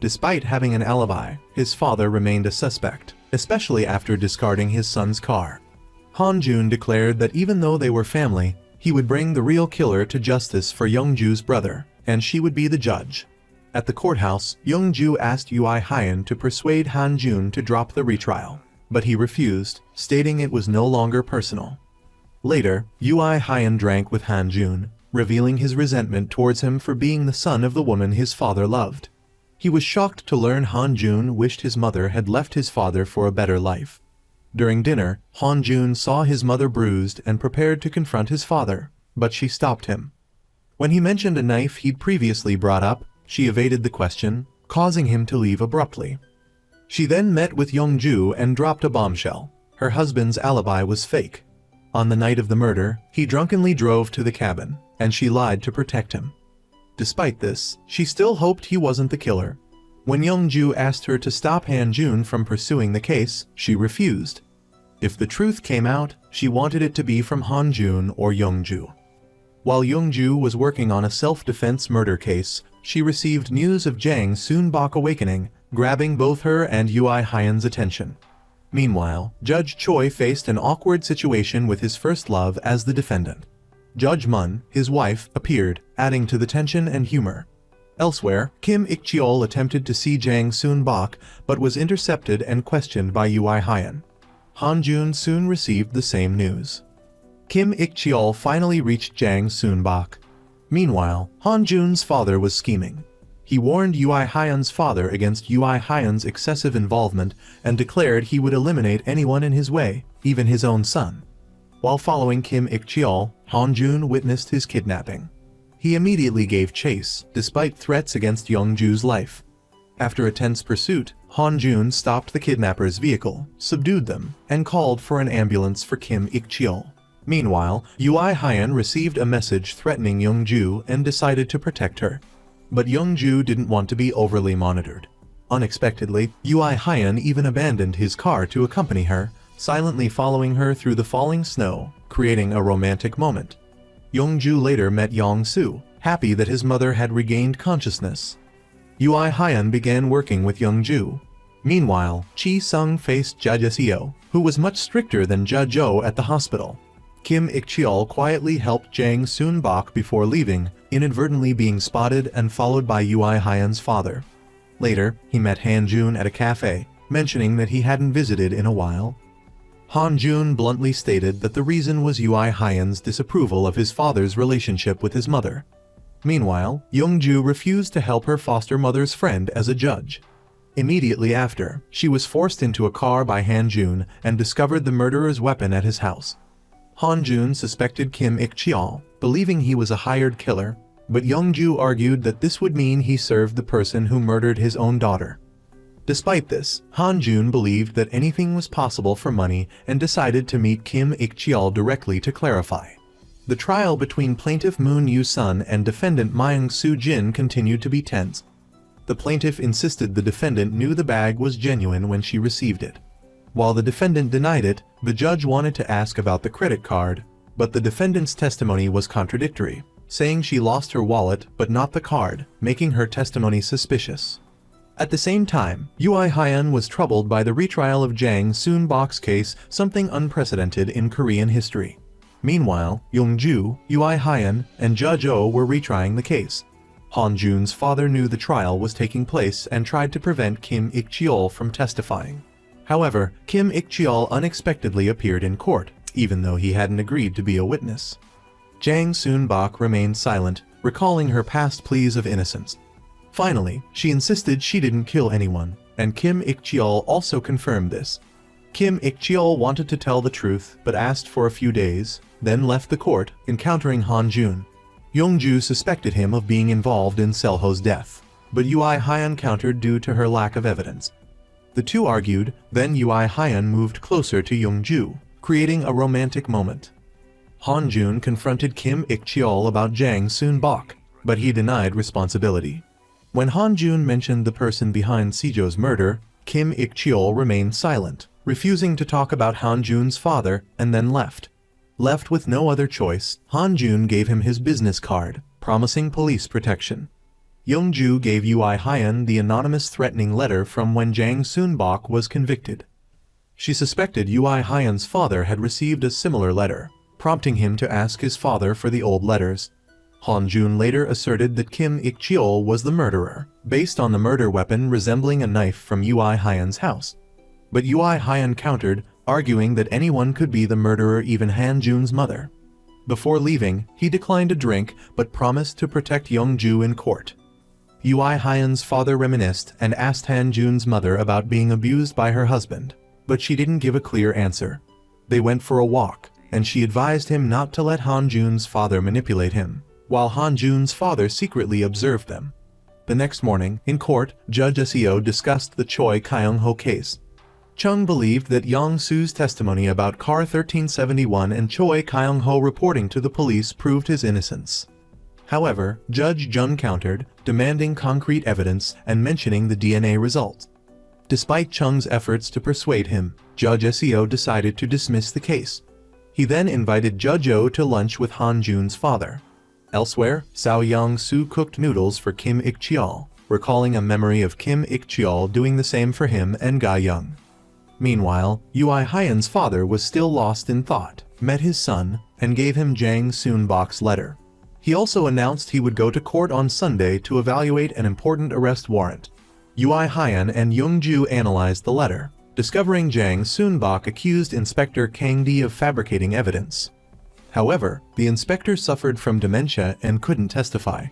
Despite having an alibi, his father remained a suspect, especially after discarding his son's car. Han-jun declared that even though they were family, he would bring the real killer to justice for Young-ju's brother, and she would be the judge. At the courthouse, Young-ju asked Ui Hyun to persuade Han-jun to drop the retrial, but he refused, stating it was no longer personal. Later, Ui Hyun drank with Han-jun, revealing his resentment towards him for being the son of the woman his father loved. He was shocked to learn Han-jun wished his mother had left his father for a better life. During dinner, Han-jun saw his mother bruised and prepared to confront his father, but she stopped him. When he mentioned a knife he'd previously brought up, she evaded the question, causing him to leave abruptly. She then met with Young-ju and dropped a bombshell. Her husband's alibi was fake. On the night of the murder, he drunkenly drove to the cabin, and she lied to protect him. Despite this, she still hoped he wasn't the killer. When Young-ju asked her to stop Han-jun from pursuing the case, she refused. If the truth came out, she wanted it to be from Han-jun or Young-ju. While Young-ju was working on a self-defense murder case, she received news of Jang Soon-bak awakening, grabbing both her and Ui Hyun's attention. Meanwhile, Judge Choi faced an awkward situation with his first love as the defendant. Judge Mun, his wife, appeared, adding to the tension and humor. Elsewhere, Kim Ik-cheol attempted to see Jang Soon-bok but was intercepted and questioned by Ui Hyun. Han-jun soon received the same news. Kim Ik-cheol finally reached Jang Soon-bok. Meanwhile, Han-jun's father was scheming. He warned Ui Hyun's father against Ui Hyun's excessive involvement and declared he would eliminate anyone in his way, even his own son. While following Kim Ik-cheol, Han-jun witnessed his kidnapping. He immediately gave chase, despite threats against Young-ju's life. After a tense pursuit, Han-jun stopped the kidnappers' vehicle, subdued them, and called for an ambulance for Kim Ik-cheol. Meanwhile, Ui Hyun received a message threatening Young-ju and decided to protect her. But Young-ju didn't want to be overly monitored. Unexpectedly, Ui Hyun even abandoned his car to accompany her, silently following her through the falling snow, creating a romantic moment. Young-ju later met Yong-soo, happy that his mother had regained consciousness. Ui Hyun began working with Young-ju. Meanwhile, Chi-sung faced Judge Seo, who was much stricter than Judge Oh at the hospital. Kim Ik-cheol quietly helped Jang Soon-bok before leaving, inadvertently being spotted and followed by Ui Hyun's father. Later, he met Han-jun at a cafe, mentioning that he hadn't visited in a while. Han-jun bluntly stated that the reason was Ui Hyun's disapproval of his father's relationship with his mother. Meanwhile, Young-ju refused to help her foster mother's friend as a judge. Immediately after, she was forced into a car by Han-jun and discovered the murderer's weapon at his house. Han-jun suspected Kim Ik-cheol, believing he was a hired killer, but Young-ju argued that this would mean he served the person who murdered his own daughter. Despite this, Han-jun believed that anything was possible for money and decided to meet Kim Ik-cheol directly to clarify. The trial between plaintiff Moon Yu-sun and defendant Myung Soo-jin continued to be tense. The plaintiff insisted the defendant knew the bag was genuine when she received it. While the defendant denied it, the judge wanted to ask about the credit card, but the defendant's testimony was contradictory, saying she lost her wallet but not the card, making her testimony suspicious. At the same time, Ui Hyun was troubled by the retrial of Jang Soon-bok's case, something unprecedented in Korean history. Meanwhile, Young-ju, Ui Hyun, and Judge Oh were retrying the case. Han-jun's father knew the trial was taking place and tried to prevent Kim Ik-cheol from testifying. However, Kim Ik-cheol unexpectedly appeared in court, even though he hadn't agreed to be a witness. Jang Soon-bok remained silent, recalling her past pleas of innocence. Finally, she insisted she didn't kill anyone, and Kim Ik-cheol also confirmed this. Kim Ik-cheol wanted to tell the truth but asked for a few days, then left the court, encountering Han-jun. Young-ju suspected him of being involved in Seo-ho's death, but Ui Hyun countered due to her lack of evidence. The two argued, then Ui Hyun moved closer to Young-ju, creating a romantic moment. Han-jun confronted Kim Ik-cheol about Jang Soon-bok, but he denied responsibility. When Han-jun mentioned the person behind Sejo's murder, Kim Ik-cheol remained silent, refusing to talk about Han-jun's father, and then left. Left with no other choice, Han-jun gave him his business card, promising police protection. Young-ju gave Ui Hyun the anonymous threatening letter from when Jang Soon-bok was convicted. She suspected Ui Hyun's father had received a similar letter, prompting him to ask his father for the old letters. Han-jun later asserted that Kim Ik-cheol was the murderer, based on the murder weapon resembling a knife from Ui Hyun's house. But Ui Hyun countered, arguing that anyone could be the murderer, even Han-jun's mother. Before leaving, he declined a drink but promised to protect Young-ju in court. Ui Hyun's father reminisced and asked Han-jun's mother about being abused by her husband, but she didn't give a clear answer. They went for a walk, and she advised him not to let Han-jun's father manipulate him, while Han-jun's father secretly observed them. The next morning, in court, Judge Seo discussed the Choi Kaung Ho case. Chung believed that Yong-soo's testimony about Car 1371 and Choi Kaung Ho reporting to the police proved his innocence. However, Judge Jung countered, demanding concrete evidence and mentioning the DNA results. Despite Chung's efforts to persuade him, Judge Seo decided to dismiss the case. He then invited Judge Oh to lunch with Han-jun's father. Elsewhere, Sao Yong-soo cooked noodles for Kim Ik-cheol, recalling a memory of Kim Ik-cheol doing the same for him and Ga-young. Meanwhile, Ui Hyun's father was still lost in thought, met his son, and gave him Jang Soon-bok's letter. He also announced he would go to court on Sunday to evaluate an important arrest warrant. Ui Hyun and Young-ju analyzed the letter, discovering Jang Soon-bak accused Inspector Kang Di of fabricating evidence. However, the inspector suffered from dementia and couldn't testify.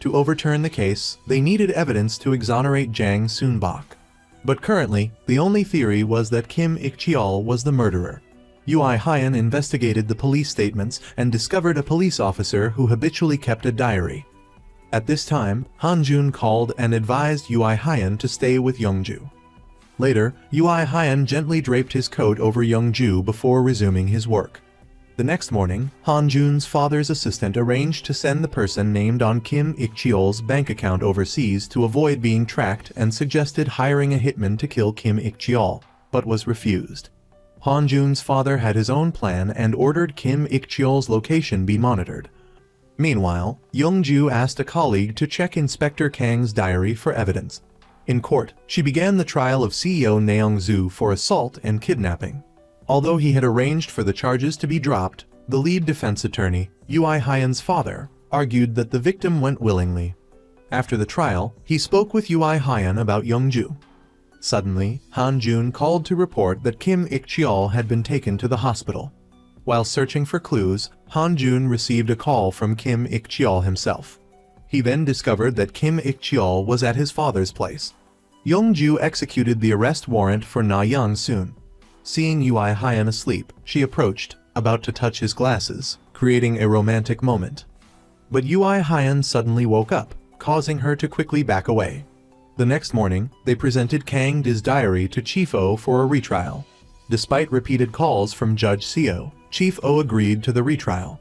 To overturn the case, they needed evidence to exonerate Jang Soon-bak. But currently, the only theory was that Kim Ik-cheol was the murderer. Ui Hyun investigated the police statements and discovered a police officer who habitually kept a diary. At this time, Han Jun called and advised Ui Hyun to stay with Young-ju. Later, Ui Hyun gently draped his coat over Young-ju before resuming his work. The next morning, Han Jun's father's assistant arranged to send the person named on Kim Ik-cheol's bank account overseas to avoid being tracked and suggested hiring a hitman to kill Kim Ik-cheol, but was refused. Han Jun's father had his own plan and ordered Kim Ik-cheol's location be monitored. Meanwhile, Young-ju asked a colleague to check Inspector Kang's diary for evidence. In court, she began the trial of CEO Naeung-soo for assault and kidnapping. Although he had arranged for the charges to be dropped, the lead defense attorney, Ui Hyun's father, argued that the victim went willingly. After the trial, he spoke with Ui Hyun about Young-ju. Suddenly, Han Jun called to report that Kim Ik-cheol had been taken to the hospital. While searching for clues, Han Jun received a call from Kim Ik-cheol himself. He then discovered that Kim Ik-cheol was at his father's place. Young-ju executed the arrest warrant for Na Young-soon. Seeing Ui Hyun asleep, she approached, about to touch his glasses, creating a romantic moment. But Ui Hyun suddenly woke up, causing her to quickly back away. The next morning, they presented Kang Di's diary to Chief Oh for a retrial. Despite repeated calls from Judge Seo, Chief Oh agreed to the retrial.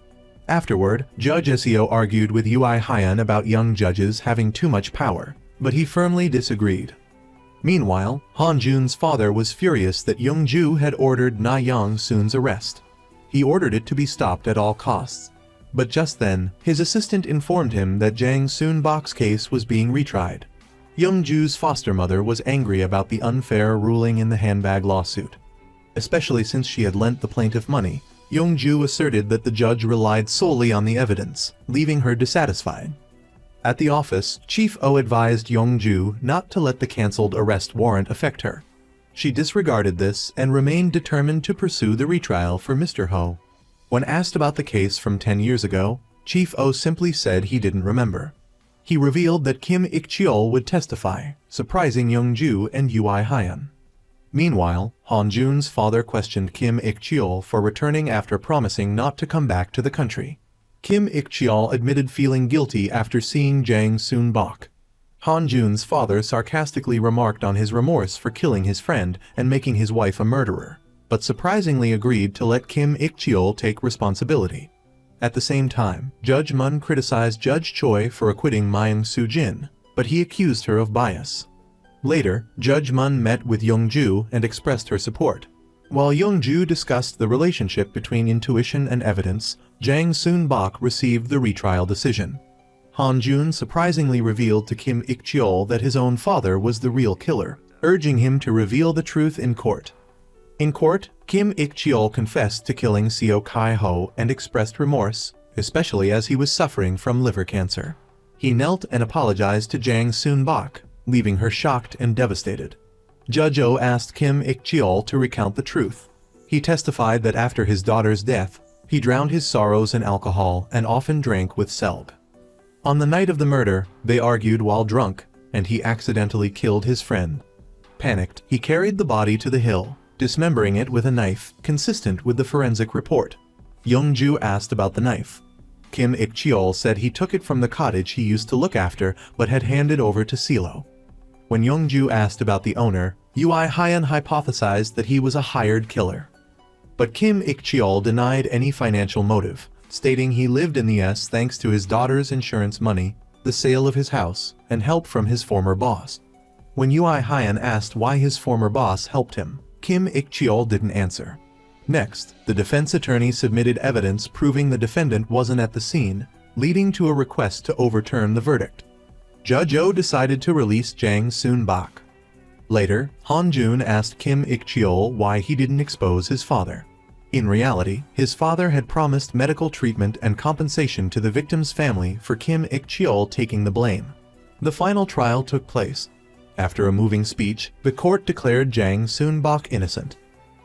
Afterward, Judge Seo argued with Ui Hyun about young judges having too much power, but he firmly disagreed. Meanwhile, Han Jun's father was furious that Young-ju had ordered Na Young-soon's arrest. He ordered it to be stopped at all costs. But just then, his assistant informed him that Jang Soon-bak's case was being retried. Young-ju's foster mother was angry about the unfair ruling in the handbag lawsuit. Especially since she had lent the plaintiff money, Young-ju asserted that the judge relied solely on the evidence, leaving her dissatisfied. At the office, Chief Oh advised Young-ju not to let the cancelled arrest warrant affect her. She disregarded this and remained determined to pursue the retrial for Mr. Ho. When asked about the case from 10 years ago, Chief Oh simply said he didn't remember. He revealed that Kim Ik-cheol would testify, surprising Young-ju and Ui Hyun. Meanwhile, Han Jun's father questioned Kim Ik-cheol for returning after promising not to come back to the country. Kim Ik-cheol admitted feeling guilty after seeing Jang Soon-bak. Han Jun's father sarcastically remarked on his remorse for killing his friend and making his wife a murderer, but surprisingly agreed to let Kim Ik-cheol take responsibility. At the same time, Judge Mun criticized Judge Choi for acquitting Myung Soo-jin, but he accused her of bias. Later, Judge Mun met with Young-ju and expressed her support. While Young-ju discussed the relationship between intuition and evidence, Jang Soon-bak received the retrial decision. Han Jun surprisingly revealed to Kim Ik-cheol that his own father was the real killer, urging him to reveal the truth in court. In court, Kim Ik-cheol confessed to killing Seo Kaung Ho and expressed remorse, especially as he was suffering from liver cancer. He knelt and apologized to Jang Soon-bak, leaving her shocked and devastated. Judge Oh asked Kim Ik-cheol to recount the truth. He testified that after his daughter's death, he drowned his sorrows in alcohol and often drank with Selg. On the night of the murder, they argued while drunk, and he accidentally killed his friend. Panicked, he carried the body to the hill, dismembering it with a knife, consistent with the forensic report. Young-ju asked about the knife. Kim Ik-cheol said he took it from the cottage he used to look after but had handed over to Silo. When Young-ju asked about the owner, Ui Hyun hypothesized that he was a hired killer. But Kim Ik-cheol denied any financial motive, stating he lived in the US thanks to his daughter's insurance money, the sale of his house, and help from his former boss. When Ui Hyun asked why his former boss helped him, Kim Ik-cheol didn't answer. Next, the defense attorney submitted evidence proving the defendant wasn't at the scene, leading to a request to overturn the verdict. Judge Oh decided to release Jang Soon-bak. Later, Han Jun asked Kim Ik-cheol why he didn't expose his father. In reality, his father had promised medical treatment and compensation to the victim's family for Kim Ik-cheol taking the blame. The final trial took place. After a moving speech, the court declared Jang Soon-bok innocent.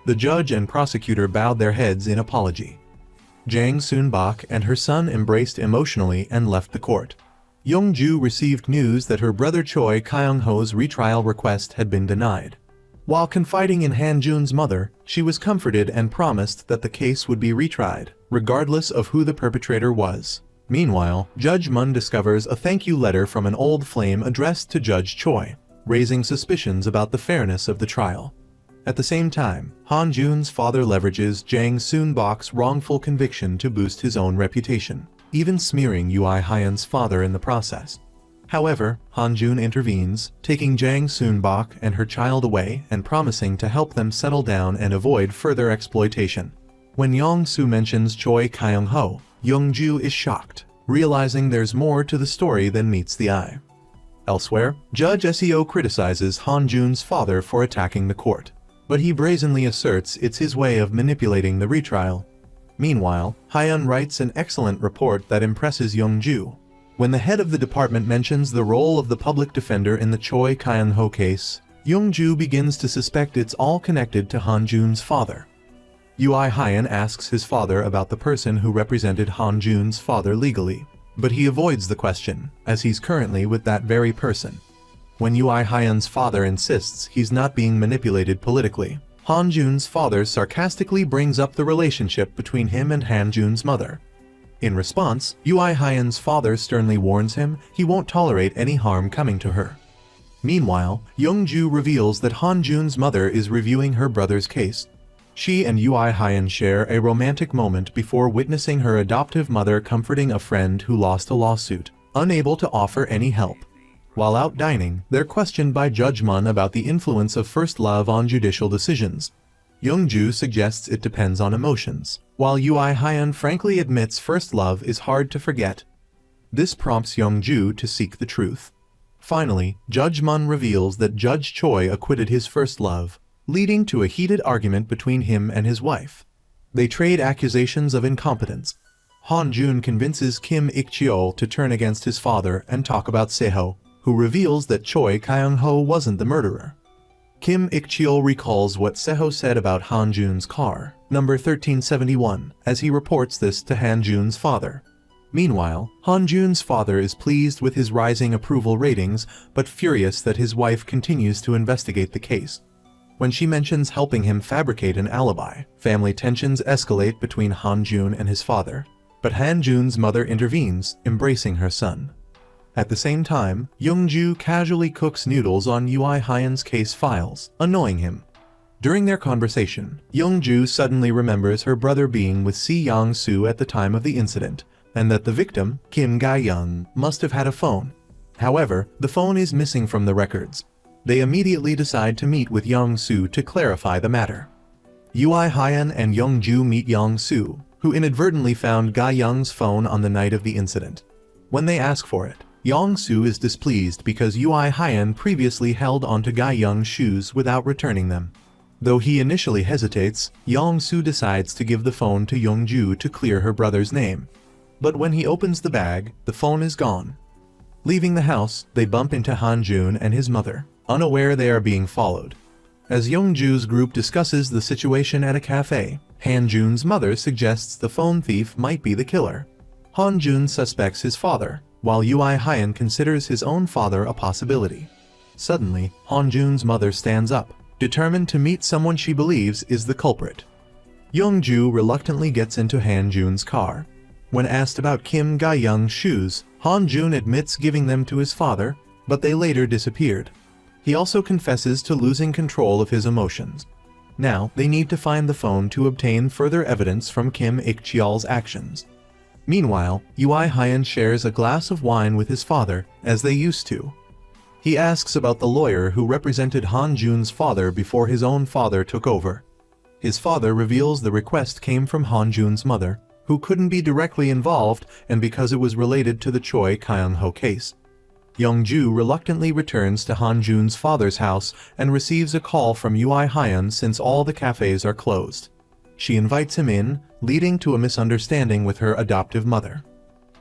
The judge and prosecutor bowed their heads in apology. Jang Soon-bok and her son embraced emotionally and left the court. Young-ju received news that her brother Choi Kaung Ho's retrial request had been denied. While confiding in Han-jun's mother, she was comforted and promised that the case would be retried, regardless of who the perpetrator was. Meanwhile, Judge Mun discovers a thank you letter from an old flame addressed to Judge Choi, raising suspicions about the fairness of the trial. At the same time, Han-jun's father leverages Jang Soon-bok's wrongful conviction to boost his own reputation, even smearing Ui Hyan's father in the process. However, Han-jun intervenes, taking Jang Soon-bok and her child away and promising to help them settle down and avoid further exploitation. When Yong-soo mentions Choi Kaung Ho, Young-ju is shocked, realizing there's more to the story than meets the eye. Elsewhere, Judge Seo criticizes Han-jun's father for attacking the court, but he brazenly asserts it's his way of manipulating the retrial. Meanwhile, Hyun writes an excellent report that impresses Young-ju. When the head of the department mentions the role of the public defender in the Choi Kaung Ho case, Young-ju begins to suspect it's all connected to Han-jun's father. Ui Hyan asks his father about the person who represented Han-jun's father legally, but he avoids the question, as he's currently with that very person. When Ui Hyan's father insists he's not being manipulated politically, Han-jun's father sarcastically brings up the relationship between him and Han-jun's mother. In response, Ui Hyan's father sternly warns him he won't tolerate any harm coming to her. Meanwhile, Young-ju reveals that Han-jun's mother is reviewing her brother's case. She and Ui Hyan share a romantic moment before witnessing her adoptive mother comforting a friend who lost a lawsuit, unable to offer any help. While out dining, they're questioned by Judge Mun about the influence of first love on judicial decisions. Young-ju suggests it depends on emotions, while Ui Hyan frankly admits first love is hard to forget. This prompts Young-ju to seek the truth. Finally, Judge Mun reveals that Judge Choi acquitted his first love, leading to a heated argument between him and his wife. They trade accusations of incompetence. Han-jun convinces Kim Ik-cheol to turn against his father and talk about Seho, who reveals that Choi Kaung Ho wasn't the murderer. Kim Ik-cheol recalls what Seho said about Han-jun's car, number 1371, as he reports this to Han-jun's father. Meanwhile, Han-jun's father is pleased with his rising approval ratings, but furious that his wife continues to investigate the case. When she mentions helping him fabricate an alibi, family tensions escalate between Han-jun and his father, but Han-jun's mother intervenes, embracing her son. At the same time, Young-ju casually cooks noodles on Ui Hyan's case files, annoying him. During their conversation, Young-ju suddenly remembers her brother being with Si Yang-soo at the time of the incident, and that the victim, Kim Ga-young, must have had a phone. However, the phone is missing from the records. They immediately decide to meet with Yang-soo to clarify the matter. Ui Hyan and Young-ju meet Yang-soo, who inadvertently found Ga-young's phone on the night of the incident. When they ask for it, Yang-soo is displeased because Ui Hyan previously held onto Ga-young's shoes without returning them. Though he initially hesitates, Yang-soo decides to give the phone to Young-ju to clear her brother's name. But when he opens the bag, the phone is gone. Leaving the house, they bump into Han-jun and his mother, unaware they are being followed. As Young-ju's group discusses the situation at a cafe, Han-jun's mother suggests the phone thief might be the killer. Han-jun suspects his father, while Ui Hyan considers his own father a possibility. Suddenly, Han-jun's mother stands up, determined to meet someone she believes is the culprit. Young-ju reluctantly gets into Han-jun's car. When asked about Kim Ga-young's shoes, Han-jun admits giving them to his father, but they later disappeared. He also confesses to losing control of his emotions. Now, they need to find the phone to obtain further evidence from Kim Ik-cheol's actions. Meanwhile, Ui Hyan shares a glass of wine with his father, as they used to. He asks about the lawyer who represented Han-jun's father before his own father took over. His father reveals the request came from Han-jun's mother, who couldn't be directly involved and because it was related to the Choi Kaung Ho case. Young-ju reluctantly returns to Han-jun's father's house and receives a call from Ui Hyan since all the cafes are closed. she invites him in, leading to a misunderstanding with her adoptive mother.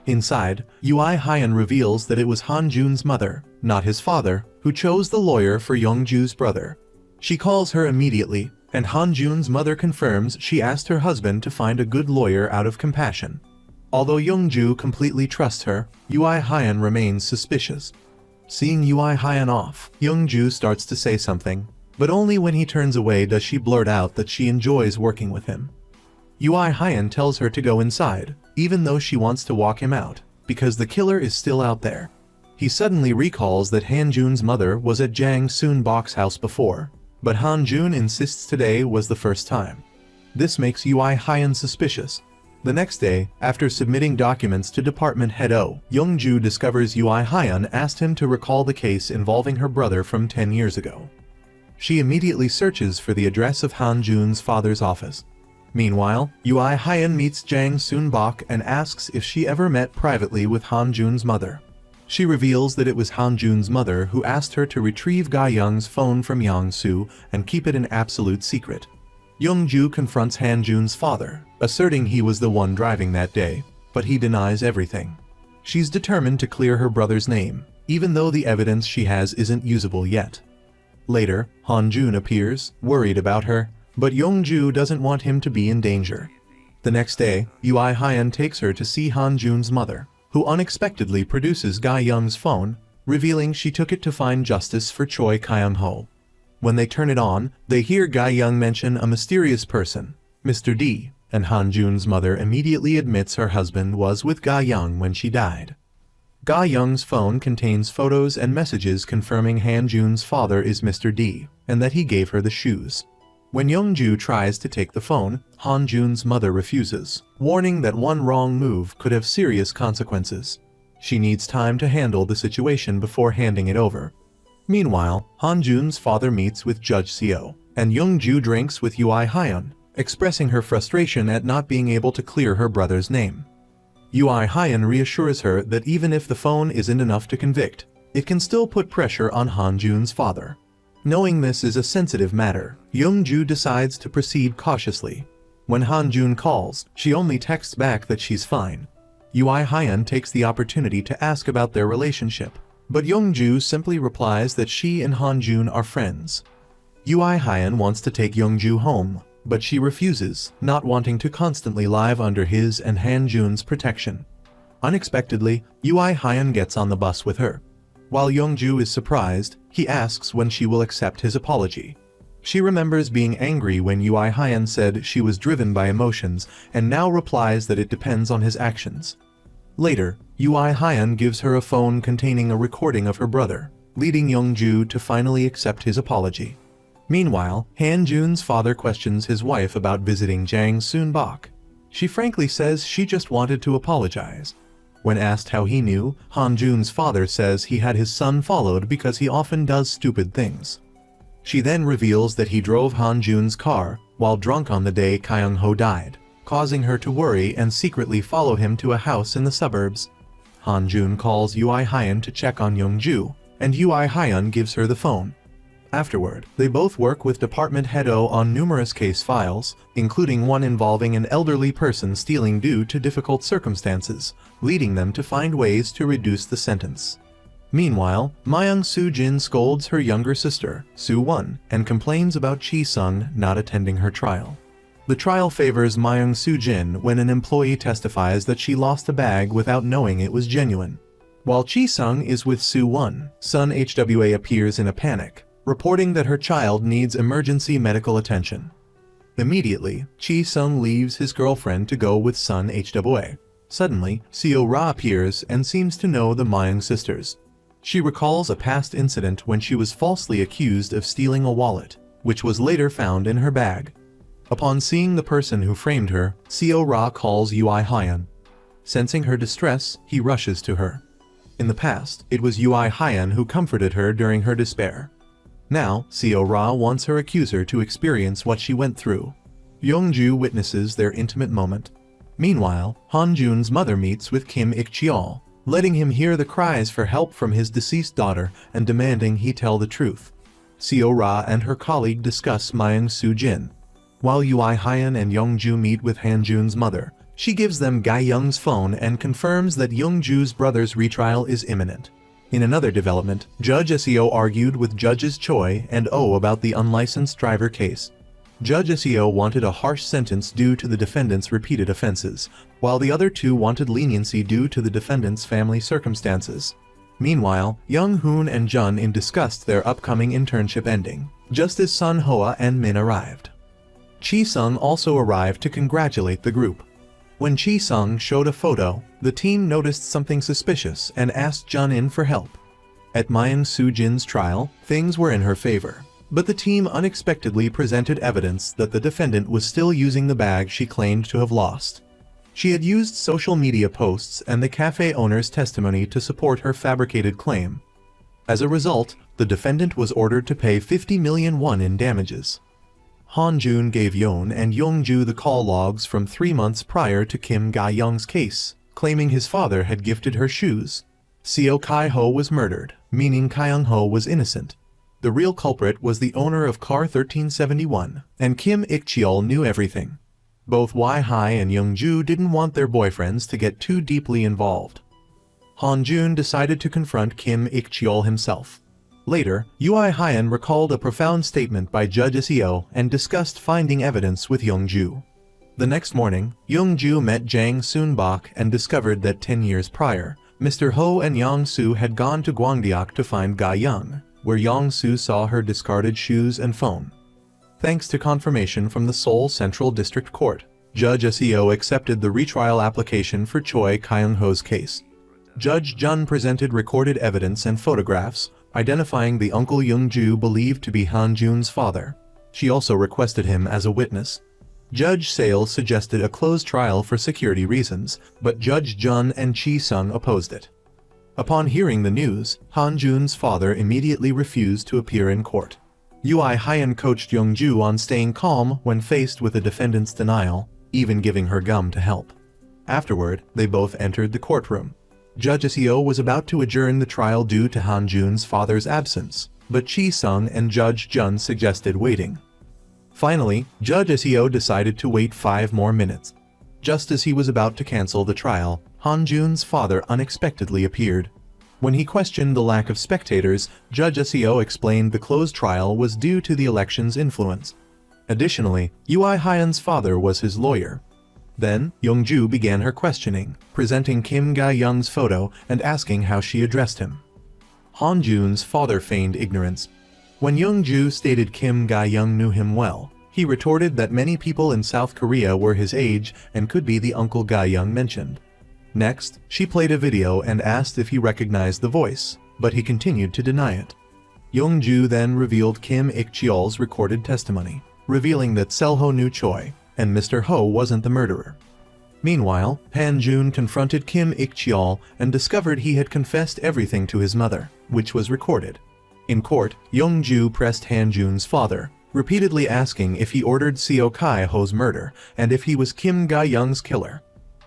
Inside, Yui Hyun reveals that it was Han Jun's mother, not his father, who chose the lawyer for Youngju's brother. She calls her immediately, and Han Jun's mother confirms she asked her husband to find a good lawyer out of compassion. Although Youngju completely trusts her, Yui Hyun remains suspicious. Seeing Yui Hyun off, Youngju starts to say something, but only when he turns away does she blurt out that she enjoys working with him. Yui Hyun tells her to go inside, even though she wants to walk him out, because the killer is still out there. He suddenly recalls that Han Jun's mother was at Jang Soon-bok's house before, but Han Jun insists today was the first time. This makes Yui Hyun suspicious. The next day, after submitting documents to Department Head O, Youngju discovers Yui Hyun asked him to recall the case involving her brother from 10 years ago. She immediately searches for the address of Han Jun's father's office. Meanwhile, Yui Hyun meets Jang Soon-bok and asks if she ever met privately with Han Jun's mother. She reveals that it was Han Jun's mother who asked her to retrieve Ga Young's phone from Yang-soo and keep it an absolute secret. Youngju confronts Han Jun's father, asserting he was the one driving that day, but he denies everything. She's determined to clear her brother's name, even though the evidence she has isn't usable yet. Later, Han Jun appears, worried about her, but Youngju doesn't want him to be in danger. The next day, Yui Hyun takes her to see Han Jun's mother, who unexpectedly produces Ga Young's phone, revealing she took it to find justice for Choi Kaung Ho. When they turn it on, they hear Ga Young mention a mysterious person, Mr. D, and Han Jun's mother immediately admits her husband was with Ga Young when she died. Ga Young's phone contains photos and messages confirming Han Jun's father is Mr. D, and that he gave her the shoes. When Youngju tries to take the phone, Han Jun's mother refuses, warning that one wrong move could have serious consequences. She needs time to handle the situation before handing it over. Meanwhile, Han Jun's father meets with Judge Seo, and Youngju drinks with Yui Hyun, expressing her frustration at not being able to clear her brother's name. Yui Hyun reassures her that even if the phone isn't enough to convict, it can still put pressure on Han Jun's father. Knowing this is a sensitive matter, Youngju decides to proceed cautiously. When Han Jun calls, she only texts back that she's fine. Yui Hyun takes the opportunity to ask about their relationship, but Youngju simply replies that she and Han Jun are friends. Yui Hyun wants to take Youngju home, but she refuses, not wanting to constantly live under his and Han Jun's protection. Unexpectedly, Yui Hyun gets on the bus with her. While Youngju is surprised, he asks when she will accept his apology. She remembers being angry when Yui Hyun said she was driven by emotions and now replies that it depends on his actions. Later, Yui Hyun gives her a phone containing a recording of her brother, leading Youngju to finally accept his apology. Meanwhile, Han Jun's father questions his wife about visiting Jang Soon-bok. She frankly says she just wanted to apologize. When asked how he knew, Han Jun's father says he had his son followed because he often does stupid things. She then reveals that he drove Han Jun's car while drunk on the day Kaung Ho died, causing her to worry and secretly follow him to a house in the suburbs. Han Jun calls Yui Hyun to check on Youngju, and Yui Hyun gives her the phone. Afterward, they both work with Department Head O on numerous case files, including one involving an elderly person stealing due to difficult circumstances, leading them to find ways to reduce the sentence. Meanwhile, Myung Soo-jin scolds her younger sister, Soo-won, and complains about Chi-sung not attending her trial. The trial favors Myung Soo-jin when an employee testifies that she lost a bag without knowing it was genuine. While Chi-sung is with Soo-won, Sun HWA appears in a panic, reporting that her child needs emergency medical attention. Immediately, Chi-sung leaves his girlfriend to go with Sun HWA. Suddenly, Seo-ra appears and seems to know the Myung sisters. She recalls a past incident when she was falsely accused of stealing a wallet, which was later found in her bag. Upon seeing the person who framed her, Seo-ra calls Yui Hyun. Sensing her distress, he rushes to her. In the past, it was Yui Hyun who comforted her during her despair. Now, Seo-ra wants her accuser to experience what she went through. Youngju witnesses their intimate moment. Meanwhile, Han Jun's mother meets with Kim Ik-cheol, letting him hear the cries for help from his deceased daughter and demanding he tell the truth. Seo-ra and her colleague discuss Myung Soo-jin. While Ui Hyun and Youngju meet with Han-jun's mother, she gives them Ga-young's phone and confirms that Youngju's brother's retrial is imminent. In another development, Judge Seo argued with Judges Choi and Oh about the unlicensed driver case. Judge Seo wanted a harsh sentence due to the defendant's repeated offenses, while the other two wanted leniency due to the defendant's family circumstances. Meanwhile, Young-hoon and Jun-in discussed their upcoming internship ending, just as Sun Hoa and Min arrived. Chi-sung also arrived to congratulate the group. When Chi-sung showed a photo, the team noticed something suspicious and asked Jun-in for help. At Mayan Soo-jin's trial, things were in her favor, but the team unexpectedly presented evidence that the defendant was still using the bag she claimed to have lost. She had used social media posts and the cafe owner's testimony to support her fabricated claim. As a result, the defendant was ordered to pay 50 million won in damages. Han-jun gave Yeon and Youngju the call logs from 3 months prior to Kim Ga-young's case, claiming his father had gifted her shoes. Seo Kai-ho was murdered, meaning Kaung Ho was innocent. The real culprit was the owner of car 1371, and Kim Ik-cheol knew everything. Both Wi-Hai and Youngju didn't want their boyfriends to get too deeply involved. Han-jun decided to confront Kim Ik-cheol himself. Later, Ui Hyun recalled a profound statement by Judge Seo and discussed finding evidence with Youngju. The next morning, Youngju met Jang Soon-bak and discovered that 10 years prior, Mr. Ho and Yang-soo had gone to Gwangdeok to find Ga-young, where Yang-soo saw her discarded shoes and phone. Thanks to confirmation from the Seoul Central District Court, Judge Seo accepted the retrial application for Choi Kyung-ho's case. Judge Jun presented recorded evidence and photographs, identifying the uncle Youngju believed to be Han-jun's father. She also requested him as a witness. Judge Sale suggested a closed trial for security reasons, but Judge Jun and Chi-sung opposed it. Upon hearing the news, Han-jun's father immediately refused to appear in court. Ui Hyun coached Youngju on staying calm when faced with the defendant's denial, even giving her gum to help. Afterward, they both entered the courtroom. Judge Seo was about to adjourn the trial due to Han-jun's father's absence, but Chi-sung and Judge Jun suggested waiting. Finally, Judge Seo decided to wait 5 more minutes. Just as he was about to cancel the trial, Han-jun's father unexpectedly appeared. When he questioned the lack of spectators, Judge Seo explained the closed trial was due to the election's influence. Additionally, Ui Hyun's father was his lawyer. Then, Youngju began her questioning, presenting Kim Ga-young's photo and asking how she addressed him. Han-jun's father feigned ignorance. When Youngju stated Kim Ga-young knew him well, he retorted that many people in South Korea were his age and could be the uncle Ga-young mentioned. Next, she played a video and asked if he recognized the voice, but he continued to deny it. Youngju then revealed Kim Ik-cheol's recorded testimony, revealing that Seo knew Choi, and Mr. Ho wasn't the murderer. Meanwhile, Han-jun confronted Kim Ik-cheol and discovered he had confessed everything to his mother, which was recorded. In court, Youngju pressed Han-jun's father, repeatedly asking if he ordered Seo Kai-ho's murder and if he was Kim Ga-young's killer.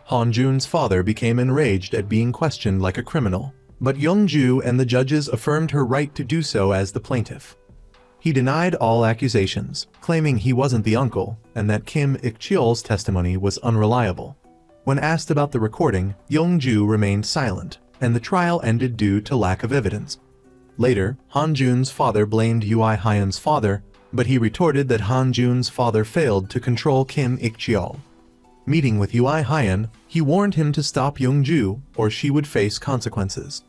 Han-jun's father became enraged at being questioned like a criminal, but Youngju and the judges affirmed her right to do so as the plaintiff. He denied all accusations, claiming he wasn't the uncle and that Kim Ik-cheol's testimony was unreliable. When asked about the recording, Youngju remained silent, and the trial ended due to lack of evidence. Later, Han-jun's father blamed Ui Hyun's father, but he retorted that Han-jun's father failed to control Kim Ik-cheol. Meeting with Ui Hyun, he warned him to stop Youngju or she would face consequences.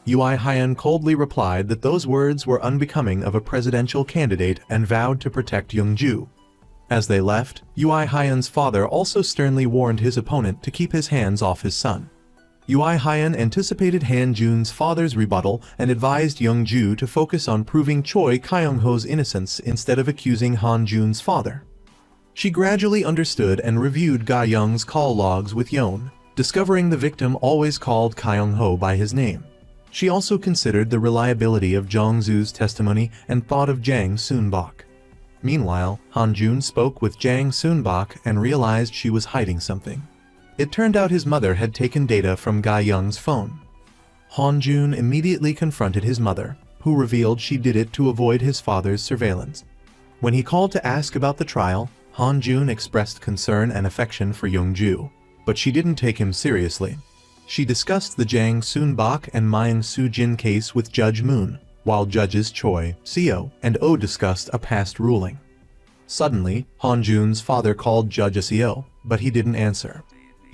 Ui Hyun coldly replied that those words were unbecoming of a presidential candidate and vowed to protect Youngju. As they left, Ui Hyun's father also sternly warned his opponent to keep his hands off his son. Ui Hyun anticipated Han-jun's father's rebuttal and advised Youngju to focus on proving Choi Kyung-ho's innocence instead of accusing Han-jun's father. She gradually understood and reviewed Ga-young's call logs with Yeon, discovering the victim always called Kaung Ho by his name. She also considered the reliability of Jong-soo's testimony and thought of Jang Soon-bak. Meanwhile, Han-jun spoke with Jang Soon-bak and realized she was hiding something. It turned out his mother had taken data from Ga-young's phone. Han-jun immediately confronted his mother, who revealed she did it to avoid his father's surveillance. When he called to ask about the trial, Han Jun expressed concern and affection for Young-ju, but she didn't take him seriously. She discussed the Jang Soon-bak and Myung Soo-jin case with Judge Moon, while Judges Choi, Seo, and Oh discussed a past ruling. Suddenly, Han Jun's father called Judge Seo, but he didn't answer.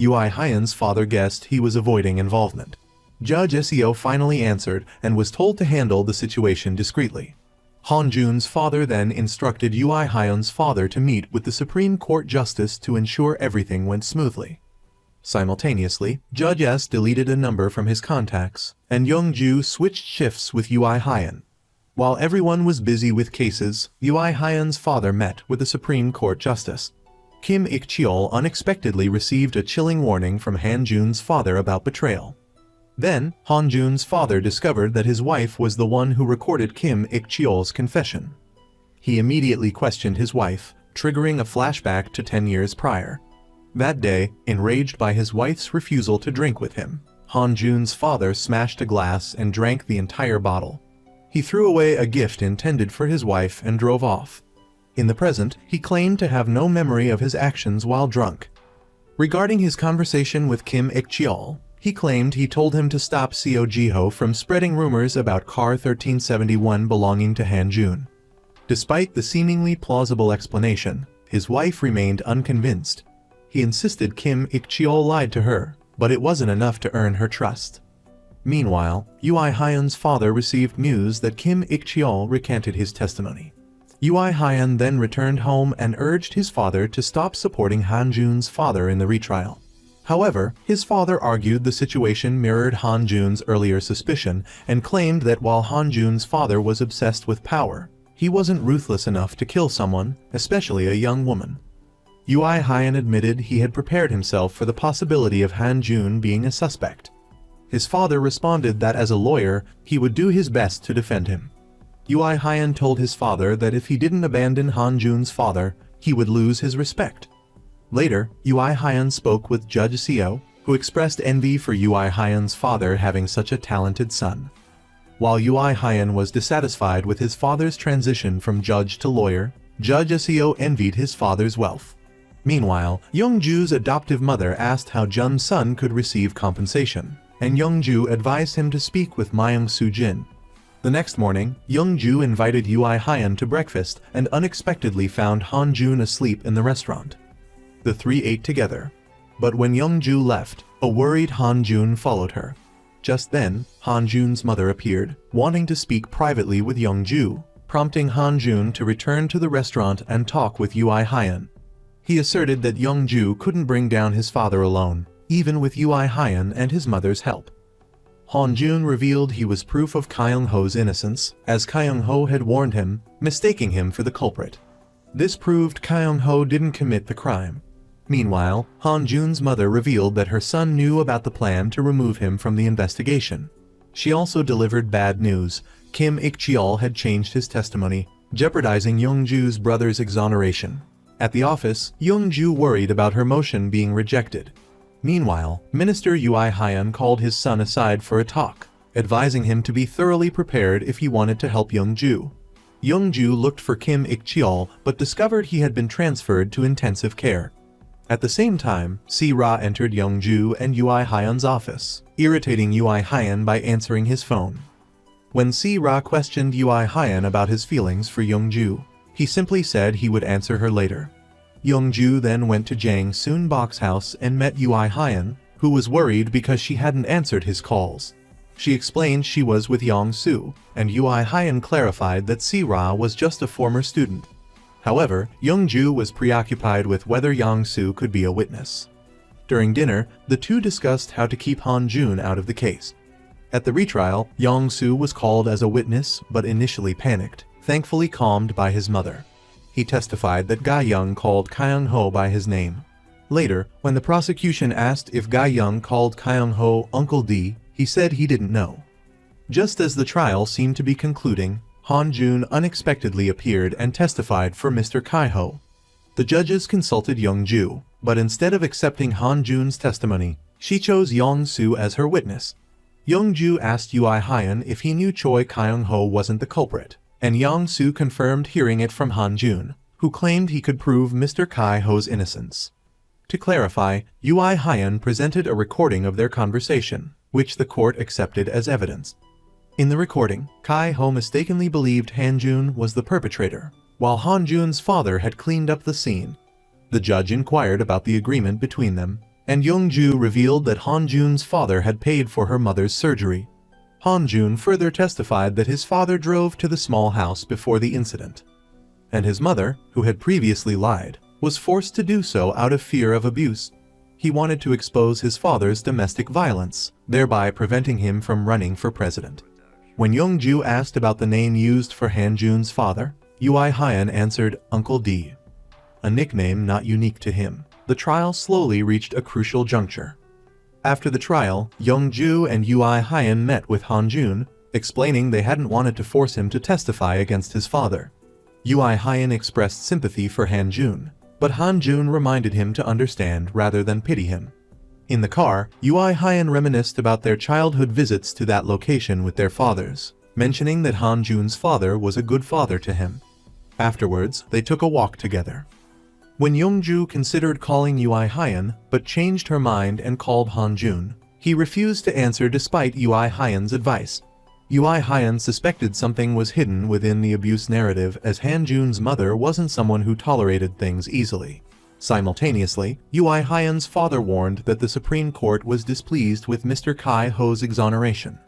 Ui Hyan's father guessed he was avoiding involvement. Judge Seo finally answered and was told to handle the situation discreetly. Han Jun's father then instructed Ui Hyan's father to meet with the Supreme Court Justice to ensure everything went smoothly. Simultaneously, Judge S deleted a number from his contacts, and Young-ju switched shifts with Ui Hyan. While everyone was busy with cases, Ui Hyan's father met with the Supreme Court Justice. Kim Ik-cheol unexpectedly received a chilling warning from Han Jun's father about betrayal. Then, Han Jun's father discovered that his wife was the one who recorded Kim Ik-cheol's confession. He immediately questioned his wife, triggering a flashback to 10 years prior. That day, enraged by his wife's refusal to drink with him, Han Jun's father smashed a glass and drank the entire bottle. He threw away a gift intended for his wife and drove off. In the present, he claimed to have no memory of his actions while drunk. Regarding his conversation with Kim Ik-cheol, he claimed he told him to stop Seo Ji-ho from spreading rumors about car 1371 belonging to Han Jun. Despite the seemingly plausible explanation, his wife remained unconvinced. He insisted Kim Ik-cheol lied to her, but it wasn't enough to earn her trust. Meanwhile, Ui Hyan's father received news that Kim Ik-cheol recanted his testimony. Ui Hyan then returned home and urged his father to stop supporting Han Jun's father in the retrial. However, his father argued the situation mirrored Han Jun's earlier suspicion and claimed that while Han Jun's father was obsessed with power, he wasn't ruthless enough to kill someone, especially a young woman. Ui Hyan admitted he had prepared himself for the possibility of Han Jun being a suspect. His father responded that as a lawyer, he would do his best to defend him. Ui Hyan told his father that if he didn't abandon Han Jun's father, he would lose his respect. Later, Ui Hyan spoke with Judge Seo, who expressed envy for Ui Hyan's father having such a talented son. While Ui Hyan was dissatisfied with his father's transition from judge to lawyer, Judge Seo envied his father's wealth. Meanwhile, Young-ju's adoptive mother asked how Jun's son could receive compensation, and Young-ju advised him to speak with Myung Soo-jin. The next morning, Young-ju invited Ui Hyan to breakfast and unexpectedly found Han Jun asleep in the restaurant. The three ate together. But when Young-ju left, a worried Han Jun followed her. Just then, Han Jun's mother appeared, wanting to speak privately with Young-ju, prompting Han Jun to return to the restaurant and talk with Ui Hyan. He asserted that Young-ju couldn't bring down his father alone, even with Ui Hyan and his mother's help. Han Jun revealed he was proof of Kaung Ho's innocence, as Kaung Ho had warned him, mistaking him for the culprit. This proved Kaung Ho didn't commit the crime. Meanwhile, Han Jun's mother revealed that her son knew about the plan to remove him from the investigation. She also delivered bad news. Kim Ik-cheol had changed his testimony, jeopardizing Young-ju's brother's exoneration. At the office, Young-ju worried about her motion being rejected. Meanwhile, Minister Ui Hyan called his son aside for a talk, advising him to be thoroughly prepared if he wanted to help Young-ju. Young-ju looked for Kim Ik-cheol but discovered he had been transferred to intensive care. At the same time, Si-ra entered Young-ju and Ui Hyan's office, irritating Ui Hyan by answering his phone. When Si-ra questioned Ui Hyan about his feelings for Young-ju, he simply said he would answer her later. Young-ju then went to Jang Soon-bak's house and met Ui Hyan, who was worried because she hadn't answered his calls. She explained she was with Young-soo, and Ui Hyan clarified that Si-ra was just a former student. However, Young-ju was preoccupied with whether Young-soo could be a witness. During dinner, the two discussed how to keep Han Jun out of the case. At the retrial, Young-soo was called as a witness but initially panicked, thankfully calmed by his mother. He testified that Ga-young called Kaung Ho by his name. Later, when the prosecution asked if Ga-young called Kaung Ho Uncle D, he said he didn't know. Just as the trial seemed to be concluding, Han Jun unexpectedly appeared and testified for Mr. Kai-ho. The judges consulted Young-ju, but instead of accepting Han Jun's testimony, she chose Young-soo as her witness. Young-ju asked Ui Hyan if he knew Choi Kaung Ho wasn't the culprit, and Young-soo confirmed hearing it from Han Jun, who claimed he could prove Mr. Kaung Ho's innocence. To clarify, Ui Hyun presented a recording of their conversation, which the court accepted as evidence. In the recording, Kaung Ho mistakenly believed Han-jun was the perpetrator, while Han-jun's father had cleaned up the scene. The judge inquired about the agreement between them, and Young-ju revealed that Han-jun's father had paid for her mother's surgery. Han-jun further testified that his father drove to the small house before the incident, and his mother, who had previously lied, was forced to do so out of fear of abuse. He wanted to expose his father's domestic violence, thereby preventing him from running for president. When Young-ju asked about the name used for Han-jun's father, Ui Hyun answered Uncle D, a nickname not unique to him. The trial slowly reached a crucial juncture. After the trial, Young-ju and Ui Hyun met with Han-jun, explaining they hadn't wanted to force him to testify against his father. Ui Hyun expressed sympathy for Han-jun, but Han-jun reminded him to understand rather than pity him. In the car, Ui Hyun reminisced about their childhood visits to that location with their fathers, mentioning that Han-jun's father was a good father to him. Afterwards, they took a walk together. When Young-ju considered calling Ui Hyun, but changed her mind and called Han-jun, he refused to answer despite Ui Hyun's advice. Ui Hyun suspected something was hidden within the abuse narrative, as Han-jun's mother wasn't someone who tolerated things easily. Simultaneously, Ui Hyun's father warned that the Supreme Court was displeased with Mr. Kaung Ho's exoneration.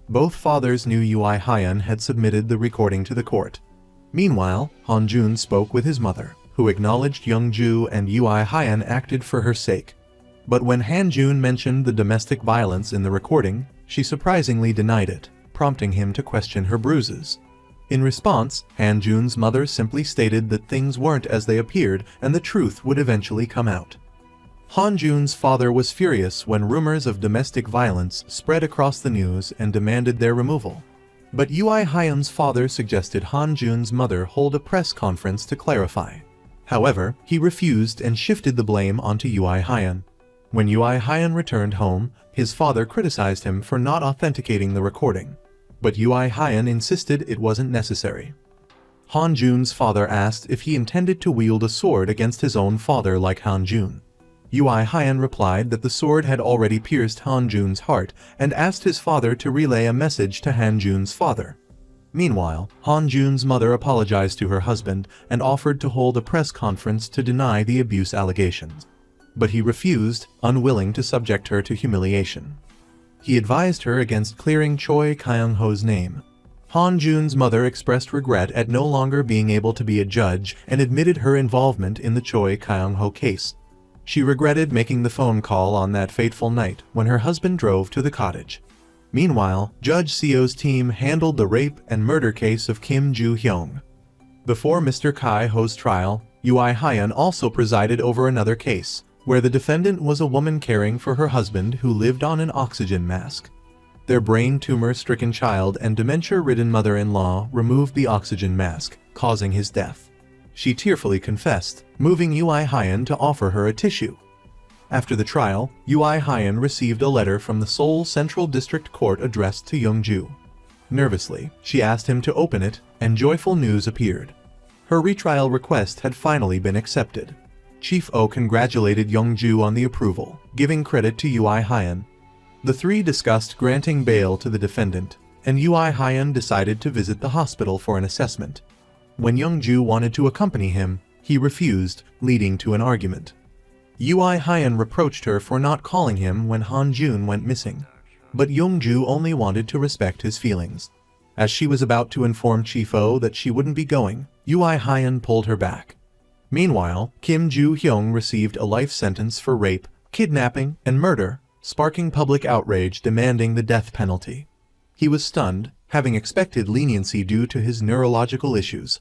Both fathers knew Ui Hyun had submitted the recording to the court. Meanwhile, Han-jun spoke with his mother, who acknowledged Young-ju and Ui Hyun acted for her sake. But when Han-jun mentioned the domestic violence in the recording, she surprisingly denied it, prompting him to question her bruises. In response, Han-jun's mother simply stated that things weren't as they appeared and the truth would eventually come out. Han-jun's father was furious when rumors of domestic violence spread across the news and demanded their removal. But Ui Hyun's father suggested Han-jun's mother hold a press conference to clarify. However, he refused and shifted the blame onto Ui Hyun. When Ui Hyun returned home, his father criticized him for not authenticating the recording. But Ui Hyun insisted it wasn't necessary. Han-jun's father asked if he intended to wield a sword against his own father like Han-jun. Ui Hyun replied that the sword had already pierced Han-jun's heart and asked his father to relay a message to Han-jun's father. Meanwhile, Han-jun's mother apologized to her husband and offered to hold a press conference to deny the abuse allegations. But he refused, unwilling to subject her to humiliation. He advised her against clearing Choi Kaung Ho's name. Han-jun's mother expressed regret at no longer being able to be a judge and admitted her involvement in the Choi Kaung Ho case. She regretted making the phone call on that fateful night when her husband drove to the cottage. Meanwhile, Judge Seo's team handled the rape and murder case of Kim Joo-hyung. Before Mr. Kaung Ho's trial, Ui Hyun also presided over another case, where the defendant was a woman caring for her husband who lived on an oxygen mask. Their brain tumor-stricken child and dementia-ridden mother-in-law removed the oxygen mask, causing his death. She tearfully confessed, moving Ui Hyun to offer her a tissue. After the trial, Ui Hyun received a letter from the Seoul Central District Court addressed to Young-ju. Nervously, she asked him to open it, and joyful news appeared. Her retrial request had finally been accepted. Chief Oh congratulated Young-ju on the approval, giving credit to Ui Hyun. The three discussed granting bail to the defendant, and Ui Hyun decided to visit the hospital for an assessment. When Young-ju wanted to accompany him, he refused, leading to an argument. Ui Hyun reproached her for not calling him when Han-jun went missing, but Young-ju only wanted to respect his feelings. As she was about to inform Chief Oh that she wouldn't be going, Ui Hyun pulled her back. Meanwhile, Kim Joo-hyung received a life sentence for rape, kidnapping, and murder, sparking public outrage demanding the death penalty. He was stunned, having expected leniency due to his neurological issues.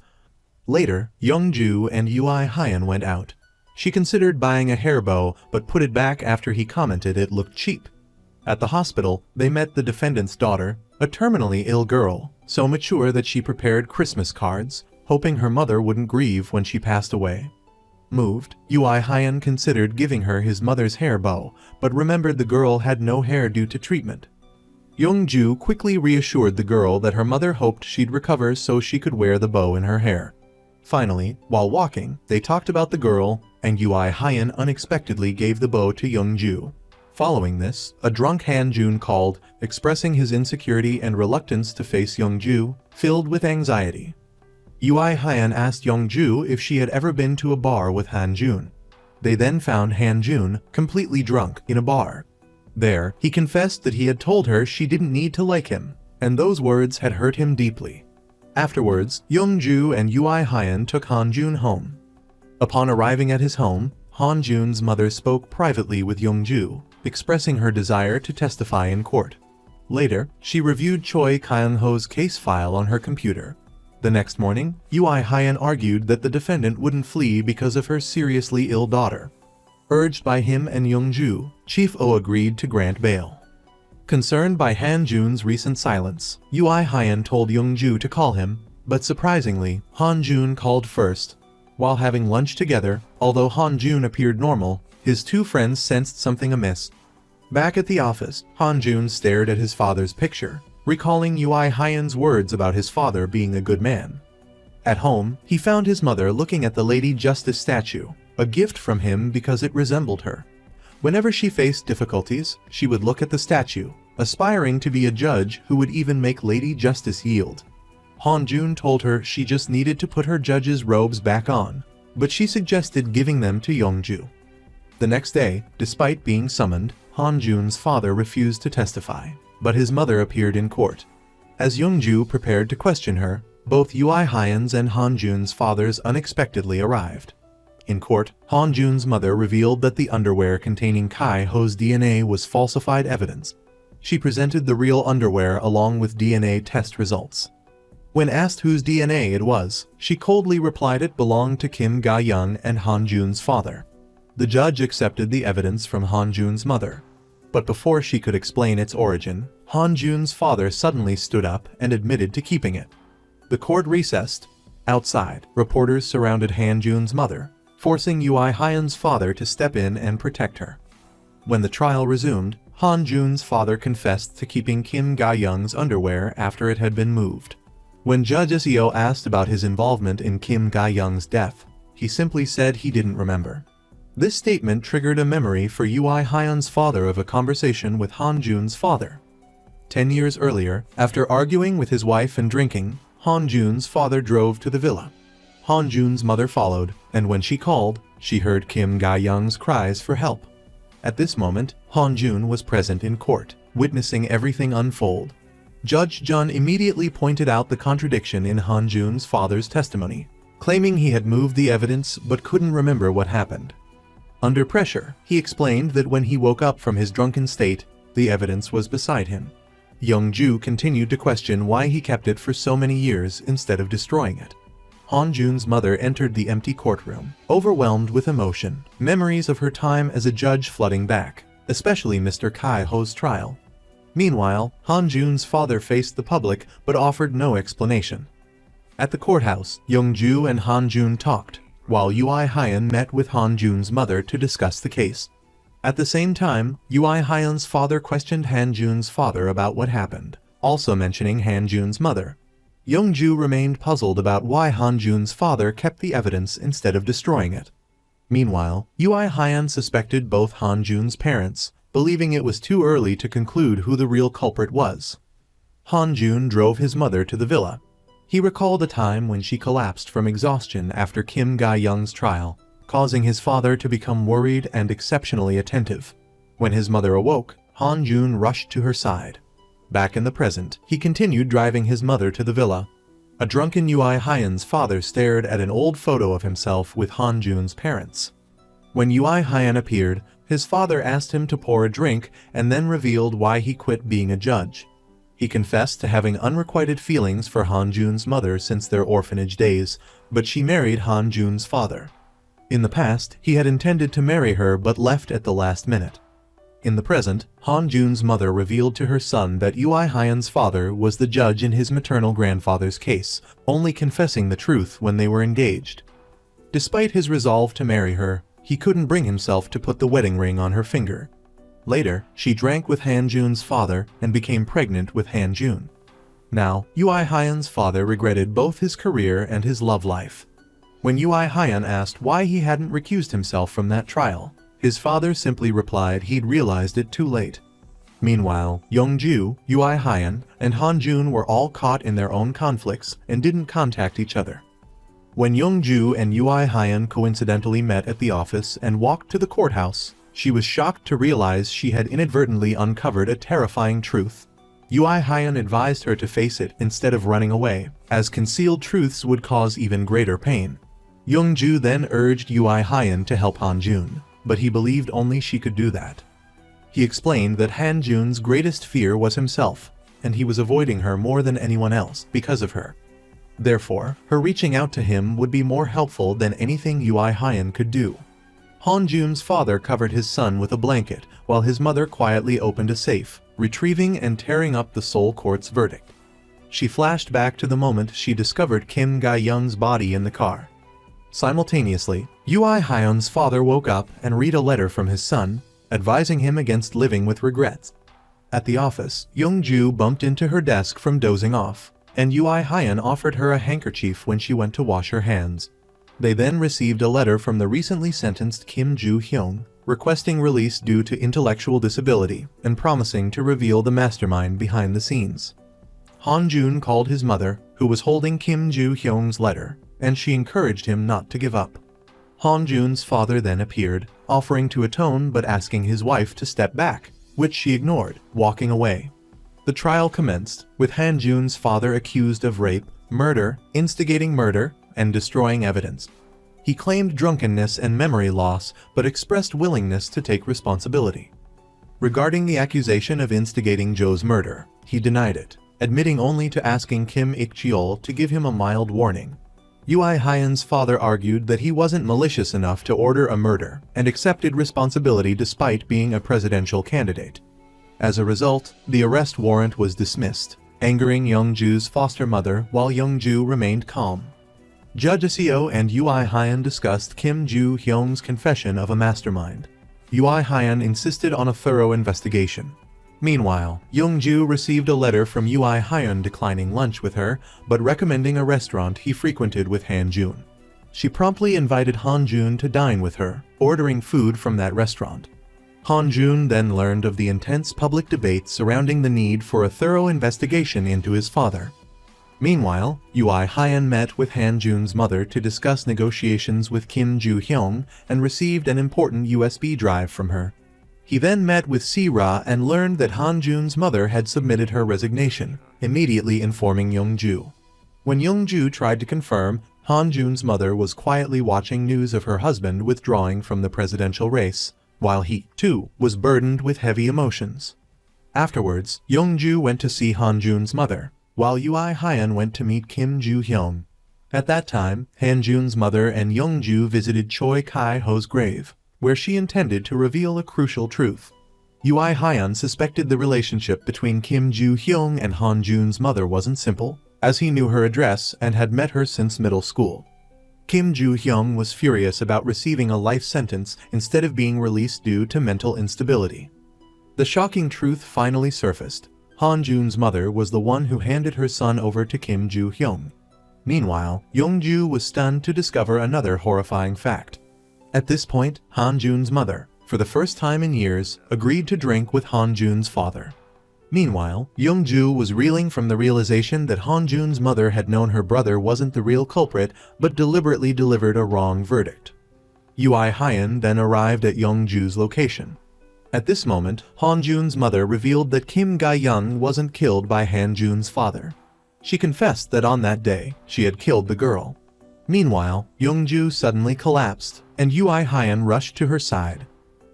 Later, Young-ju and Ui Hyun went out. She considered buying a hair bow but put it back after he commented it looked cheap. At the hospital, they met the defendant's daughter, a terminally ill girl, so mature that she prepared Christmas cards, hoping her mother wouldn't grieve when she passed away. Moved, Ui Hyun considered giving her his mother's hair bow, but remembered the girl had no hair due to treatment. Young-ju quickly reassured the girl that her mother hoped she'd recover so she could wear the bow in her hair. Finally, while walking, they talked about the girl, and Ui Hyun unexpectedly gave the bow to Young-ju. Following this, a drunk Han-jun called, expressing his insecurity and reluctance to face Young-ju, filled with anxiety. Ui Hyun asked Young-ju if she had ever been to a bar with Han-jun. They then found Han-jun, completely drunk, in a bar. There, he confessed that he had told her she didn't need to like him, and those words had hurt him deeply. Afterwards, Young-ju and Ui Hyun took Han-jun home. Upon arriving at his home, Han-jun's mother spoke privately with Young-ju, expressing her desire to testify in court. Later, she reviewed Choi Kaung Ho's case file on her computer. The next morning, Ui Hyun argued that the defendant wouldn't flee because of her seriously ill daughter. Urged by him and Young-ju, Chief Oh agreed to grant bail. Concerned by Han-jun's recent silence, Ui Hyun told Young-ju to call him, but surprisingly, Han-jun called first. While having lunch together, although Han-jun appeared normal, his two friends sensed something amiss. Back at the office, Han-jun stared at his father's picture, recalling Ui Hyun's words about his father being a good man. At home, he found his mother looking at the Lady Justice statue, a gift from him because it resembled her. Whenever she faced difficulties, she would look at the statue, aspiring to be a judge who would even make Lady Justice yield. Han-jun told her she just needed to put her judge's robes back on, but she suggested giving them to Young-ju. The next day, despite being summoned, Han-jun's father refused to testify, but his mother appeared in court. As Young-ju prepared to question her, both Ui Hyun's and Han-jun's fathers unexpectedly arrived. In court, Han-jun's mother revealed that the underwear containing Kaung Ho's DNA was falsified evidence. She presented the real underwear along with DNA test results. When asked whose DNA it was, she coldly replied it belonged to Kim Ga-young and Han-jun's father. The judge accepted the evidence from Han-jun's mother. But before she could explain its origin, Han-jun's father suddenly stood up and admitted to keeping it. The court recessed. Outside, reporters surrounded Han-jun's mother, forcing Ui Hyun's father to step in and protect her. When the trial resumed, Han-jun's father confessed to keeping Kim Ga-young's underwear after it had been moved. When Judge Seo asked about his involvement in Kim Ga-young's death, he simply said he didn't remember. This statement triggered a memory for Ui Hyun's father of a conversation with Han-jun's father. 10 years earlier, after arguing with his wife and drinking, Han-jun's father drove to the villa. Han-jun's mother followed, and when she called, she heard Kim Ga-young's cries for help. At this moment, Han-jun was present in court, witnessing everything unfold. Judge Jun immediately pointed out the contradiction in Han-jun's father's testimony, claiming he had moved the evidence but couldn't remember what happened. Under pressure, he explained that when he woke up from his drunken state, the evidence was beside him. Young-ju continued to question why he kept it for so many years instead of destroying it. Han-jun's mother entered the empty courtroom, overwhelmed with emotion, memories of her time as a judge flooding back, especially Mr. Kaung Ho's trial. Meanwhile, Han-jun's father faced the public but offered no explanation. At the courthouse, Young-ju and Han-jun talked, while Ui Hyun met with Han-jun's mother to discuss the case. At the same time, Ui Hyun's father questioned Han-jun's father about what happened, also mentioning Han-jun's mother. Young-ju remained puzzled about why Han-jun's father kept the evidence instead of destroying it. Meanwhile, Ui Hyun suspected both Han-jun's parents, believing it was too early to conclude who the real culprit was. Han-jun drove his mother to the villa. He recalled a time when she collapsed from exhaustion after Kim Ga-young's trial, causing his father to become worried and exceptionally attentive. When his mother awoke, Han-jun rushed to her side. Back in the present, he continued driving his mother to the villa. A drunken Ui Hyun's father stared at an old photo of himself with Han-jun's parents. When Ui Hyun appeared, his father asked him to pour a drink and then revealed why he quit being a judge. He confessed to having unrequited feelings for Han-jun's mother since their orphanage days, but she married Han-jun's father. In the past, he had intended to marry her but left at the last minute. In the present, Han-jun's mother revealed to her son that Ui Hyun's father was the judge in his maternal grandfather's case, only confessing the truth when they were engaged. Despite his resolve to marry her, he couldn't bring himself to put the wedding ring on her finger. Later, she drank with Han-jun's father and became pregnant with Han-jun. Now, Ui Hyun's father regretted both his career and his love life. When Ui Hyun asked why he hadn't recused himself from that trial, his father simply replied he'd realized it too late. Meanwhile, Young-ju, Ui Hyun, and Han-jun were all caught in their own conflicts and didn't contact each other. When Young-ju and Ui Hyun coincidentally met at the office and walked to the courthouse, she was shocked to realize she had inadvertently uncovered a terrifying truth. Ui Hyun advised her to face it instead of running away, as concealed truths would cause even greater pain. Young-ju then urged Ui Hyun to help Han-jun, but he believed only she could do that. He explained that Han-jun's greatest fear was himself, and he was avoiding her more than anyone else because of her. Therefore, her reaching out to him would be more helpful than anything Ui Hyun could do. Han-jun's father covered his son with a blanket, while his mother quietly opened a safe, retrieving and tearing up the Seoul court's verdict. She flashed back to the moment she discovered Kim Ga-young's body in the car. Simultaneously, Ui Hyun's father woke up and read a letter from his son, advising him against living with regrets. At the office, Young-ju bumped into her desk from dozing off, and Ui Hyun offered her a handkerchief when she went to wash her hands. They then received a letter from the recently sentenced Kim Joo-hyung, requesting release due to intellectual disability and promising to reveal the mastermind behind the scenes. Han-jun called his mother, who was holding Kim Joo-hyung's letter, and she encouraged him not to give up. Han-jun's father then appeared, offering to atone but asking his wife to step back, which she ignored, walking away. The trial commenced, with Han-jun's father accused of rape, murder, instigating murder, and destroying evidence. He claimed drunkenness and memory loss, but expressed willingness to take responsibility. Regarding the accusation of instigating Jo's murder, he denied it, admitting only to asking Kim Ik-cheol to give him a mild warning. Ui Hyun's father argued that he wasn't malicious enough to order a murder, and accepted responsibility despite being a presidential candidate. As a result, the arrest warrant was dismissed, angering Young-ju's foster mother while Young-ju remained calm. Judge Seo and Ui Hyun discussed Kim Joo-hyung's confession of a mastermind. Ui Hyun insisted on a thorough investigation. Meanwhile, Young-ju received a letter from Ui Hyun declining lunch with her, but recommending a restaurant he frequented with Han-jun. She promptly invited Han-jun to dine with her, ordering food from that restaurant. Han-jun then learned of the intense public debate surrounding the need for a thorough investigation into his father. Meanwhile, Ui Hyun met with Han-jun's mother to discuss negotiations with Kim Joo-hyung and received an important USB drive from her. He then met with Si-ra and learned that Han-jun's mother had submitted her resignation, immediately informing Young-ju. When Young-ju tried to confirm, Han-jun's mother was quietly watching news of her husband withdrawing from the presidential race, while he, too, was burdened with heavy emotions. Afterwards, Young-ju went to see Han-jun's mother, while Ui Hyun went to meet Kim Joo-hyung. At that time, Han-jun's mother and Young-ju visited Choi Kai-ho's grave, where she intended to reveal a crucial truth. Ui Hyun suspected the relationship between Kim Joo-hyung and Han-jun's mother wasn't simple, as he knew her address and had met her since middle school. Kim Joo-hyung was furious about receiving a life sentence instead of being released due to mental instability. The shocking truth finally surfaced. Han-jun's mother was the one who handed her son over to Kim Joo-hyung. Meanwhile, Young-ju was stunned to discover another horrifying fact. At this point, Han-jun's mother, for the first time in years, agreed to drink with Han-jun's father. Meanwhile, Young-ju was reeling from the realization that Han-jun's mother had known her brother wasn't the real culprit but deliberately delivered a wrong verdict. Ui Hyun then arrived at Young-ju's location. At this moment, Han-jun's mother revealed that Kim Ga-young wasn't killed by Han-jun's father. She confessed that on that day, she had killed the girl. Meanwhile, Young-ju suddenly collapsed, and Ui Hyun rushed to her side.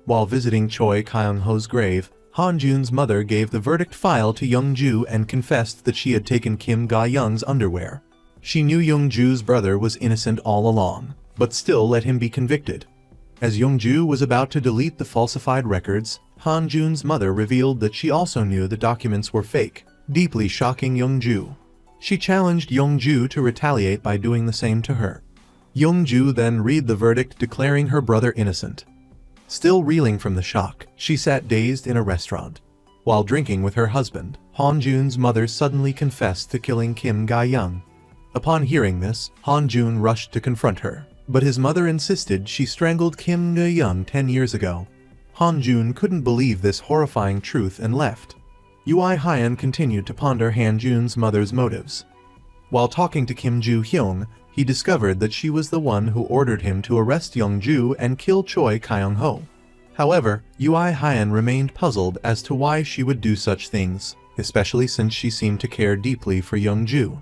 While visiting Choi Kaung Ho's grave, Han-jun's mother gave the verdict file to Young-ju and confessed that she had taken Kim Ga-young's underwear. She knew Young-ju's brother was innocent all along, but still let him be convicted. As Young-ju was about to delete the falsified records, Han-jun's mother revealed that she also knew the documents were fake, deeply shocking Young-ju. She challenged Young-ju to retaliate by doing the same to her. Young-ju then read the verdict declaring her brother innocent. Still reeling from the shock, she sat dazed in a restaurant. While drinking with her husband, Han-jun's mother suddenly confessed to killing Kim Ga-young. Upon hearing this, Han Jun rushed to confront her, but his mother insisted she strangled Kim Ga-young 10 years ago. Han Jun couldn't believe this horrifying truth and left. Ui Hyan continued to ponder Han Jun's mother's motives. While talking to Kim Ju-hyung, he discovered that she was the one who ordered him to arrest Young-ju and kill Choi Kaung Ho. However, Ui Hyan remained puzzled as to why she would do such things, especially since she seemed to care deeply for Young-ju.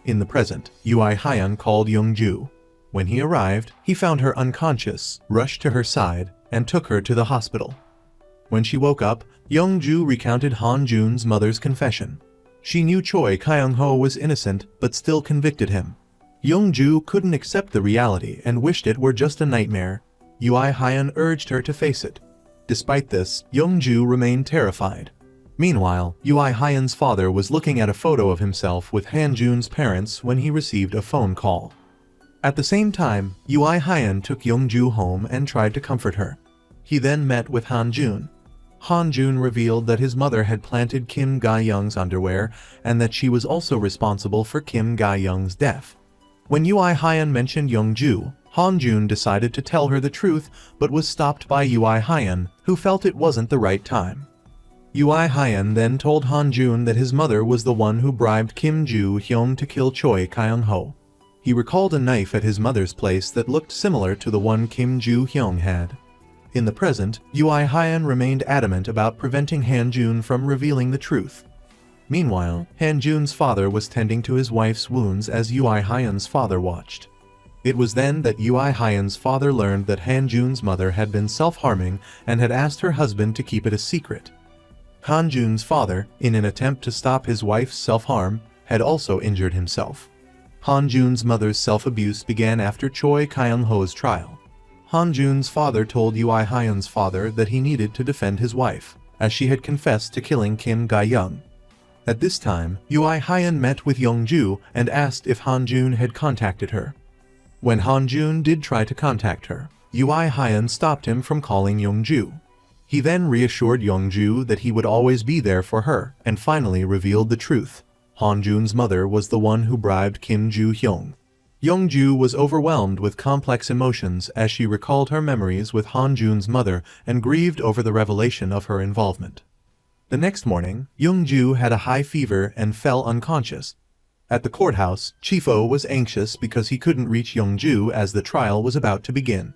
In the present, Ui Hyan called Young-ju. When he arrived, he found her unconscious, rushed to her side, and took her to the hospital. When she woke up, Young-ju recounted Han Jun's mother's confession. She knew Choi Kaung Ho was innocent but still convicted him. Young-ju couldn't accept the reality and wished it were just a nightmare. Ui Hyan urged her to face it. Despite this, Young-ju remained terrified. Meanwhile, Ui Hyan's father was looking at a photo of himself with Han Jun's parents when he received a phone call. At the same time, Ui Hyan took Young-ju home and tried to comfort her. He then met with Han Jun. Han Jun revealed that his mother had planted Kim Ga-young's underwear and that she was also responsible for Kim Ga-young's death. When Ui Hyan mentioned Young-ju, Han Jun decided to tell her the truth but was stopped by Ui Hyan, who felt it wasn't the right time. Ui Hyan then told Han Jun that his mother was the one who bribed Kim Ju-hyung to kill Choi Kaung Ho. He recalled a knife at his mother's place that looked similar to the one Kim Ju-hyung had. In the present, Ui Hyan remained adamant about preventing Han Jun from revealing the truth. Meanwhile, Han Jun's father was tending to his wife's wounds as Ui Hyan's father watched. It was then that Ui Hyan's father learned that Han Jun's mother had been self-harming and had asked her husband to keep it a secret. Han Jun's father, in an attempt to stop his wife's self-harm, had also injured himself. Han Jun's mother's self-abuse began after Choi Kaung Ho's trial. Han Jun's father told Ui Hyan's father that he needed to defend his wife, as she had confessed to killing Kim Ga-young. At this time, Ui Hyan met with Young-ju and asked if Han Jun had contacted her. When Han Jun did try to contact her, Ui Hyan stopped him from calling Young-ju. He then reassured Young-ju that he would always be there for her and finally revealed the truth. Han Jun's mother was the one who bribed Kim Ju-hyung. Young-ju was overwhelmed with complex emotions as she recalled her memories with Han Jun's mother and grieved over the revelation of her involvement. The next morning, Young-ju had a high fever and fell unconscious. At the courthouse, Chief Oh was anxious because he couldn't reach Young-ju as the trial was about to begin.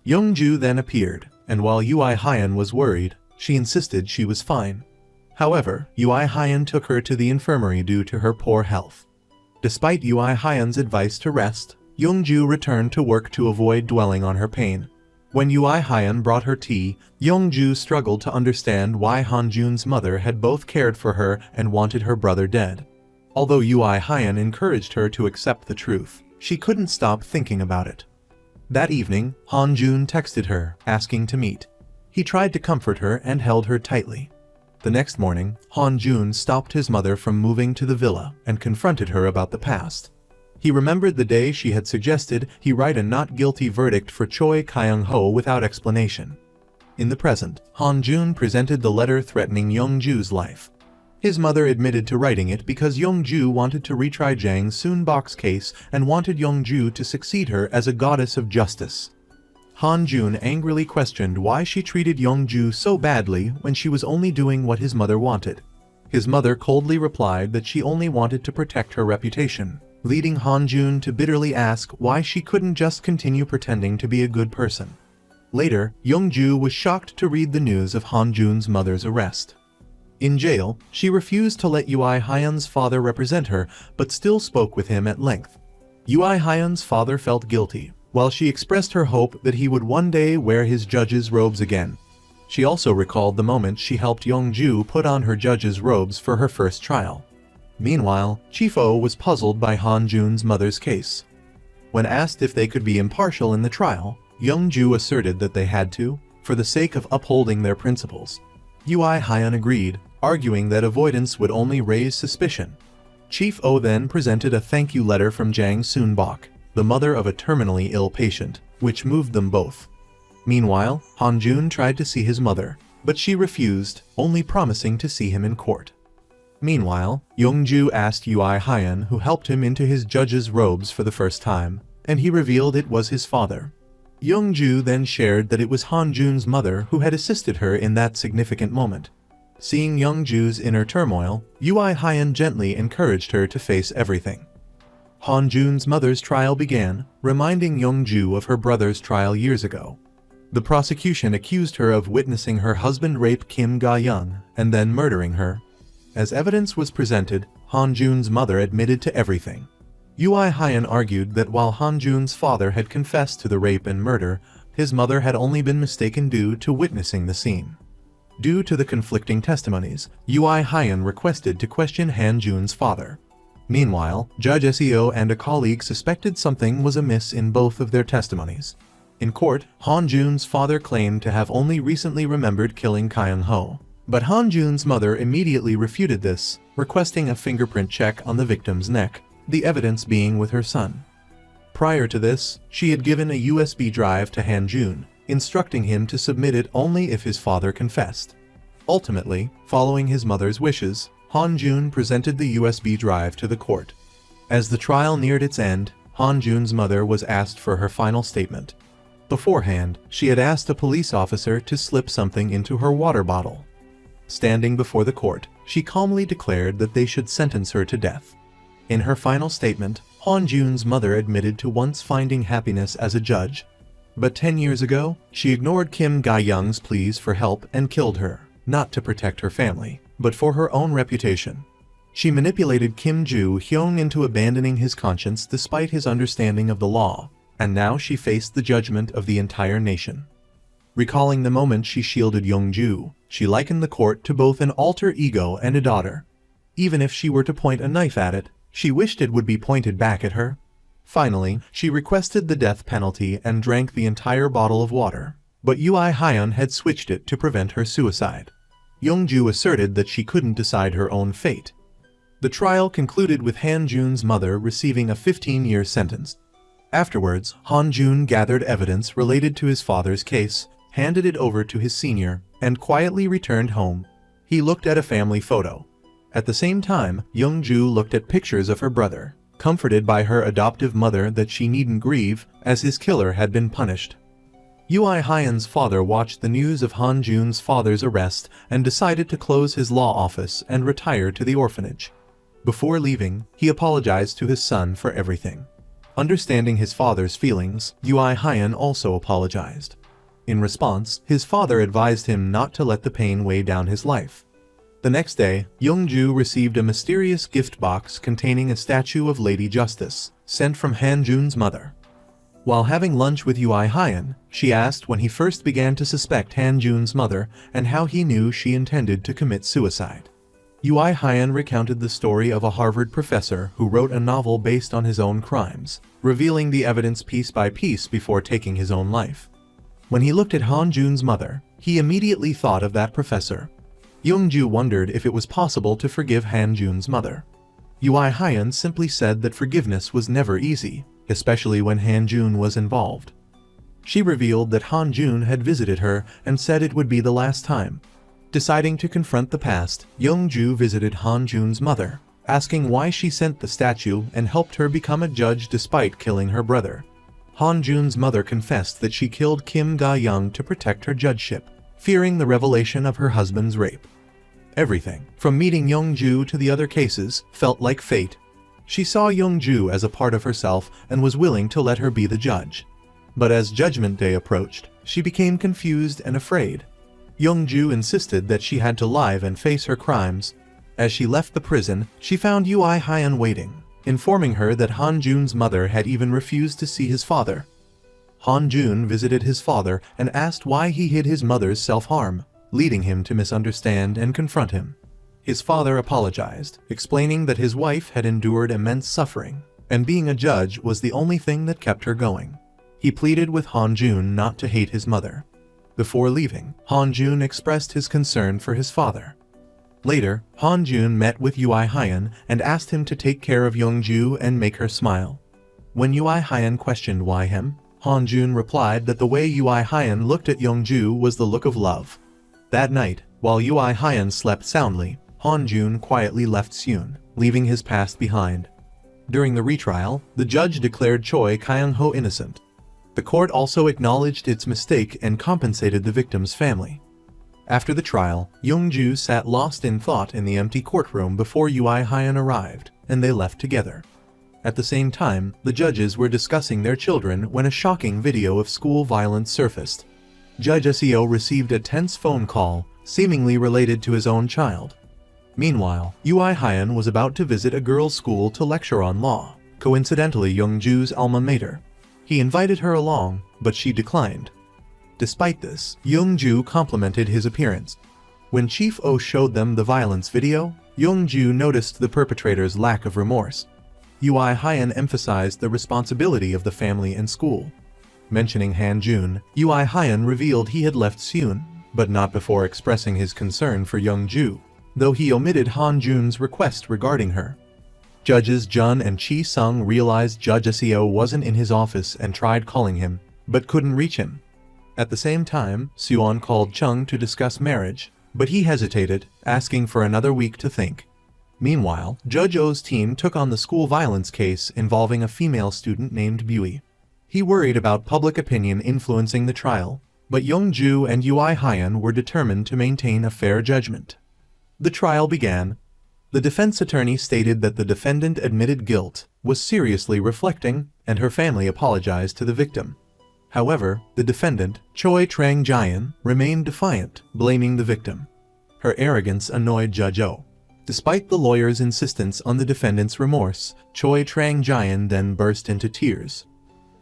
Young-ju then appeared, and while Ui Hyan was worried, she insisted she was fine. However, Ui Hyan took her to the infirmary due to her poor health. Despite Ui Hyan's advice to rest, Young-ju returned to work to avoid dwelling on her pain. When Ui Hyan brought her tea, Young-ju struggled to understand why Han Jun's mother had both cared for her and wanted her brother dead. Although Ui Hyan encouraged her to accept the truth, she couldn't stop thinking about it. That evening, Han Jun texted her, asking to meet. He tried to comfort her and held her tightly. The next morning, Han Jun stopped his mother from moving to the villa and confronted her about the past. He remembered the day she had suggested he write a not guilty verdict for Choi Kaung Ho without explanation. In the present, Han Jun presented the letter threatening Young-ju's life. His mother admitted to writing it because Young-ju wanted to retry Jang Soon-bok's case and wanted Young-ju to succeed her as a goddess of justice. Han Jun angrily questioned why she treated Young-ju so badly when she was only doing what his mother wanted. His mother coldly replied that she only wanted to protect her reputation, leading Han Jun to bitterly ask why she couldn't just continue pretending to be a good person. Later, Young-ju was shocked to read the news of Han Jun's mother's arrest. In jail, she refused to let Ui Hyan's father represent her, but still spoke with him at length. Ui Hyan's father felt guilty, while she expressed her hope that he would one day wear his judge's robes again. She also recalled the moment she helped Young-ju put on her judge's robes for her first trial. Meanwhile, Chief Oh was puzzled by Han Jun's mother's case. When asked if they could be impartial in the trial, Young-ju asserted that they had to, for the sake of upholding their principles. Ui Hyan agreed, arguing that avoidance would only raise suspicion. Chief Oh then presented a thank you letter from Jang Soon-bok, the mother of a terminally ill patient, which moved them both. Meanwhile, Han Jun tried to see his mother, but she refused, only promising to see him in court. Meanwhile, Young-ju asked Ui Hyun who helped him into his judge's robes for the first time, and he revealed it was his father. Young-ju then shared that it was Han-jun's mother who had assisted her in that significant moment. Seeing Young-ju's inner turmoil, Ui Hyun gently encouraged her to face everything. Han-jun's mother's trial began, reminding Young-ju of her brother's trial years ago. The prosecution accused her of witnessing her husband rape Kim Ga-young and then murdering her. As evidence was presented, Han-jun's mother admitted to everything. Ui Hyun argued that while Han-jun's father had confessed to the rape and murder, his mother had only been mistaken due to witnessing the scene. Due to the conflicting testimonies, Ui Hyun requested to question Han-jun's father. Meanwhile, Judge Seo and a colleague suspected something was amiss in both of their testimonies. In court, Han-jun's father claimed to have only recently remembered killing Kaung Ho. But Han-jun's mother immediately refuted this, requesting a fingerprint check on the victim's neck, the evidence being with her son. Prior to this, she had given a USB drive to Han-jun, instructing him to submit it only if his father confessed. Ultimately, following his mother's wishes, Han-jun presented the USB drive to the court. As the trial neared its end, Han-jun's mother was asked for her final statement. Beforehand, she had asked a police officer to slip something into her water bottle. Standing before the court, she calmly declared that they should sentence her to death. In her final statement, Han-jun's mother admitted to once finding happiness as a judge. But 10 years ago, she ignored Kim Ga-young's pleas for help and killed her, not to protect her family, but for her own reputation. She manipulated Kim Joo-hyung into abandoning his conscience despite his understanding of the law, and now she faced the judgment of the entire nation. Recalling the moment she shielded Young-ju, she likened the court to both an alter ego and a daughter. Even if she were to point a knife at it, she wished it would be pointed back at her. Finally, she requested the death penalty and drank the entire bottle of water, but Ui Hyun had switched it to prevent her suicide. Young-ju asserted that she couldn't decide her own fate. The trial concluded with Han-jun's mother receiving a 15-year sentence. Afterwards, Han-jun gathered evidence related to his father's case, handed it over to his senior, and quietly returned home. He looked at a family photo. At the same time, Young-ju looked at pictures of her brother, comforted by her adoptive mother that she needn't grieve, as his killer had been punished. Ui Hyun's father watched the news of Han-jun's father's arrest and decided to close his law office and retire to the orphanage. Before leaving, he apologized to his son for everything. Understanding his father's feelings, Ui Hyun also apologized. In response, his father advised him not to let the pain weigh down his life. The next day, Young-ju received a mysterious gift box containing a statue of Lady Justice, sent from Han-jun's mother. While having lunch with Ui Hyun, she asked when he first began to suspect Han-jun's mother and how he knew she intended to commit suicide. Ui Hyun recounted the story of a Harvard professor who wrote a novel based on his own crimes, revealing the evidence piece by piece before taking his own life. When he looked at Han-jun's mother, he immediately thought of that professor. Young-ju wondered if it was possible to forgive Han-jun's mother. Ui Hyun simply said that forgiveness was never easy, especially when Han-jun was involved. She revealed that Han-jun had visited her and said it would be the last time. Deciding to confront the past, Young-ju visited Han-jun's mother, asking why she sent the statue and helped her become a judge despite killing her brother. Han-jun's mother confessed that she killed Kim Ga-young to protect her judgeship, fearing the revelation of her husband's rape. Everything, from meeting Young-ju to the other cases, felt like fate. She saw Young-ju as a part of herself and was willing to let her be the judge. But as Judgment Day approached, she became confused and afraid. Young-ju insisted that she had to lie and face her crimes. As she left the prison, she found Ui Hyun waiting, informing her that Han-jun's mother had even refused to see his father. Han-jun visited his father and asked why he hid his mother's self-harm, leading him to misunderstand and confront him. His father apologized, explaining that his wife had endured immense suffering, and being a judge was the only thing that kept her going. He pleaded with Han-jun not to hate his mother. Before leaving, Han-jun expressed his concern for his father. Later, Han-jun met with Ui Hyun and asked him to take care of Young-ju and make her smile. When Ui Hyun questioned why him, Han-jun replied that the way Ui Hyun looked at Young-ju was the look of love. That night, while Ui Hyun slept soundly, Han Jun quietly left Seun, leaving his past behind. During the retrial, the judge declared Choi Kaung Ho innocent. The court also acknowledged its mistake and compensated the victim's family. After the trial, Young-ju sat lost in thought in the empty courtroom before Ui Hyun arrived, and they left together. At the same time, the judges were discussing their children when a shocking video of school violence surfaced. Judge Seo received a tense phone call, seemingly related to his own child. Meanwhile, Ui Hyun was about to visit a girls' school to lecture on law, coincidentally Young-ju's alma mater. He invited her along, but she declined. Despite this, Young-ju complimented his appearance. When Chief Oh showed them the violence video, Young-ju noticed the perpetrator's lack of remorse. Ui Hyun emphasized the responsibility of the family and school. Mentioning Han Jun, Ui Hyun revealed he had left Seun, but not before expressing his concern for Young-ju, though he omitted Han Jun's request regarding her. Judges Jun and Chi Sung realized Judge Seo wasn't in his office and tried calling him, but couldn't reach him. At the same time, Suan called Chung to discuss marriage, but he hesitated, asking for another week to think. Meanwhile, Judge Oh's team took on the school violence case involving a female student named Bui. He worried about public opinion influencing the trial, but Young-ju and Ui Hyun were determined to maintain a fair judgment. The trial began. The defense attorney stated that the defendant admitted guilt, was seriously reflecting, and her family apologized to the victim. However, the defendant, Choi Trang-jian, remained defiant, blaming the victim. Her arrogance annoyed Judge Oh. Despite the lawyer's insistence on the defendant's remorse, Choi Trang-jian then burst into tears.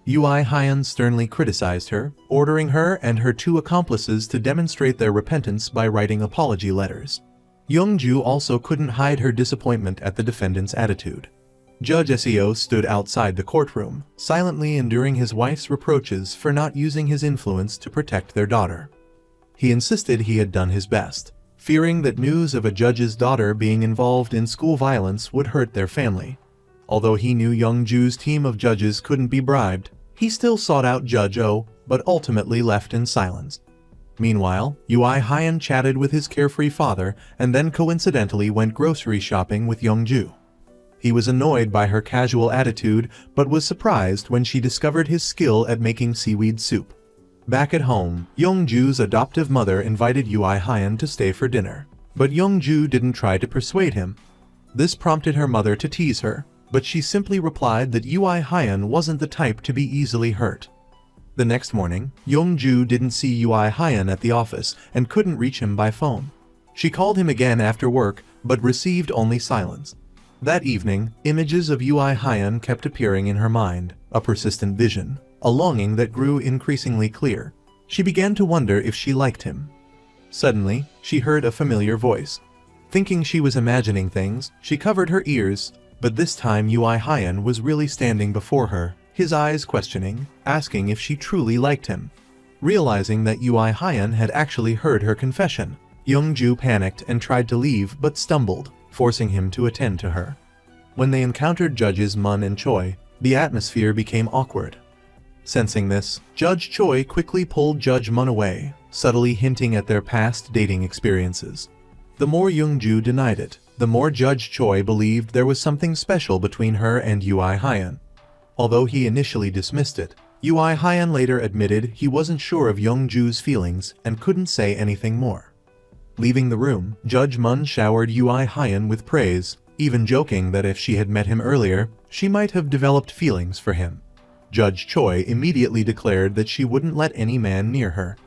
Ui Hyun sternly criticized her, ordering her and her two accomplices to demonstrate their repentance by writing apology letters. Young-ju also couldn't hide her disappointment at the defendant's attitude. Judge Seo stood outside the courtroom, silently enduring his wife's reproaches for not using his influence to protect their daughter. He insisted he had done his best, fearing that news of a judge's daughter being involved in school violence would hurt their family. Although he knew Young-ju's team of judges couldn't be bribed, he still sought out Judge Oh, but ultimately left in silence. Meanwhile, Ui Hyun chatted with his carefree father and then coincidentally went grocery shopping with Young-ju. He was annoyed by her casual attitude but was surprised when she discovered his skill at making seaweed soup. Back at home, Young-ju's adoptive mother invited Ui Hyun to stay for dinner, but Young-ju didn't try to persuade him. This prompted her mother to tease her, but she simply replied that Ui Hyun wasn't the type to be easily hurt. The next morning, Young-ju didn't see Ui Hyun at the office and couldn't reach him by phone. She called him again after work, but received only silence. That evening, images of Ui Hyun kept appearing in her mind, a persistent vision, a longing that grew increasingly clear. She began to wonder if she liked him. Suddenly, she heard a familiar voice. Thinking she was imagining things, she covered her ears, but this time Ui Hyun was really standing before her, his eyes questioning, asking if she truly liked him. Realizing that Ui Hyun had actually heard her confession, Young-ju panicked and tried to leave but stumbled, forcing him to attend to her. When they encountered Judges Mun and Choi, the atmosphere became awkward. Sensing this, Judge Choi quickly pulled Judge Mun away, subtly hinting at their past dating experiences. The more Young-ju denied it, the more Judge Choi believed there was something special between her and Ui Hyun. Although he initially dismissed it, Ui Hyun later admitted he wasn't sure of Young-ju's feelings and couldn't say anything more. Leaving the room, Judge Mun showered Ui Hyun with praise, even joking that if she had met him earlier, she might have developed feelings for him. Judge Choi immediately declared that she wouldn't let any man near her.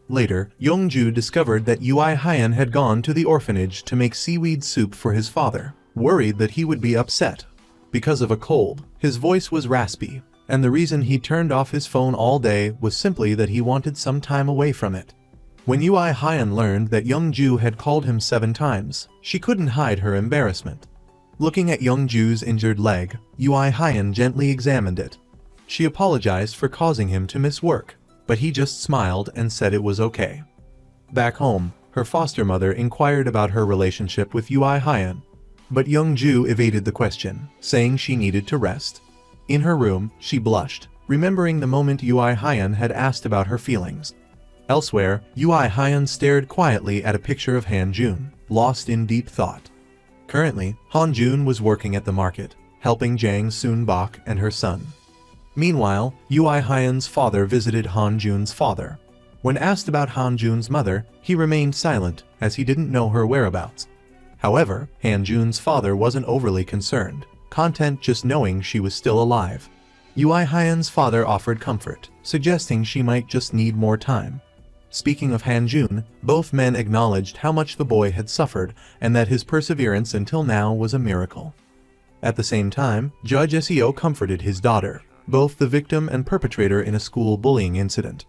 Later, Young-ju discovered that Ui Hyun had gone to the orphanage to make seaweed soup for his father, worried that he would be upset. Because of a cold, his voice was raspy, and the reason he turned off his phone all day was simply that he wanted some time away from it. When Ui Hyun learned that Young-ju had called him 7 times, she couldn't hide her embarrassment. Looking at Young-ju's injured leg, Ui Hyun gently examined it. She apologized for causing him to miss work, but he just smiled and said it was okay. Back home, her foster mother inquired about her relationship with Ui Hyun, but Young-ju evaded the question, saying she needed to rest. In her room, she blushed, remembering the moment Ui Hyun had asked about her feelings. Elsewhere, Ui Hyun stared quietly at a picture of Han Jun, lost in deep thought. Currently, Han Jun was working at the market, helping Jang Soon-bok and her son. Meanwhile, Ui Hyan's father visited Han Jun's father. When asked about Han Jun's mother, he remained silent as he didn't know her whereabouts. However, Han Jun's father wasn't overly concerned, content just knowing she was still alive. Ui Hyan's father offered comfort, suggesting she might just need more time. Speaking of Han Jun, both men acknowledged how much the boy had suffered and that his perseverance until now was a miracle. At the same time, Judge Seo comforted his daughter, both the victim and perpetrator in a school bullying incident.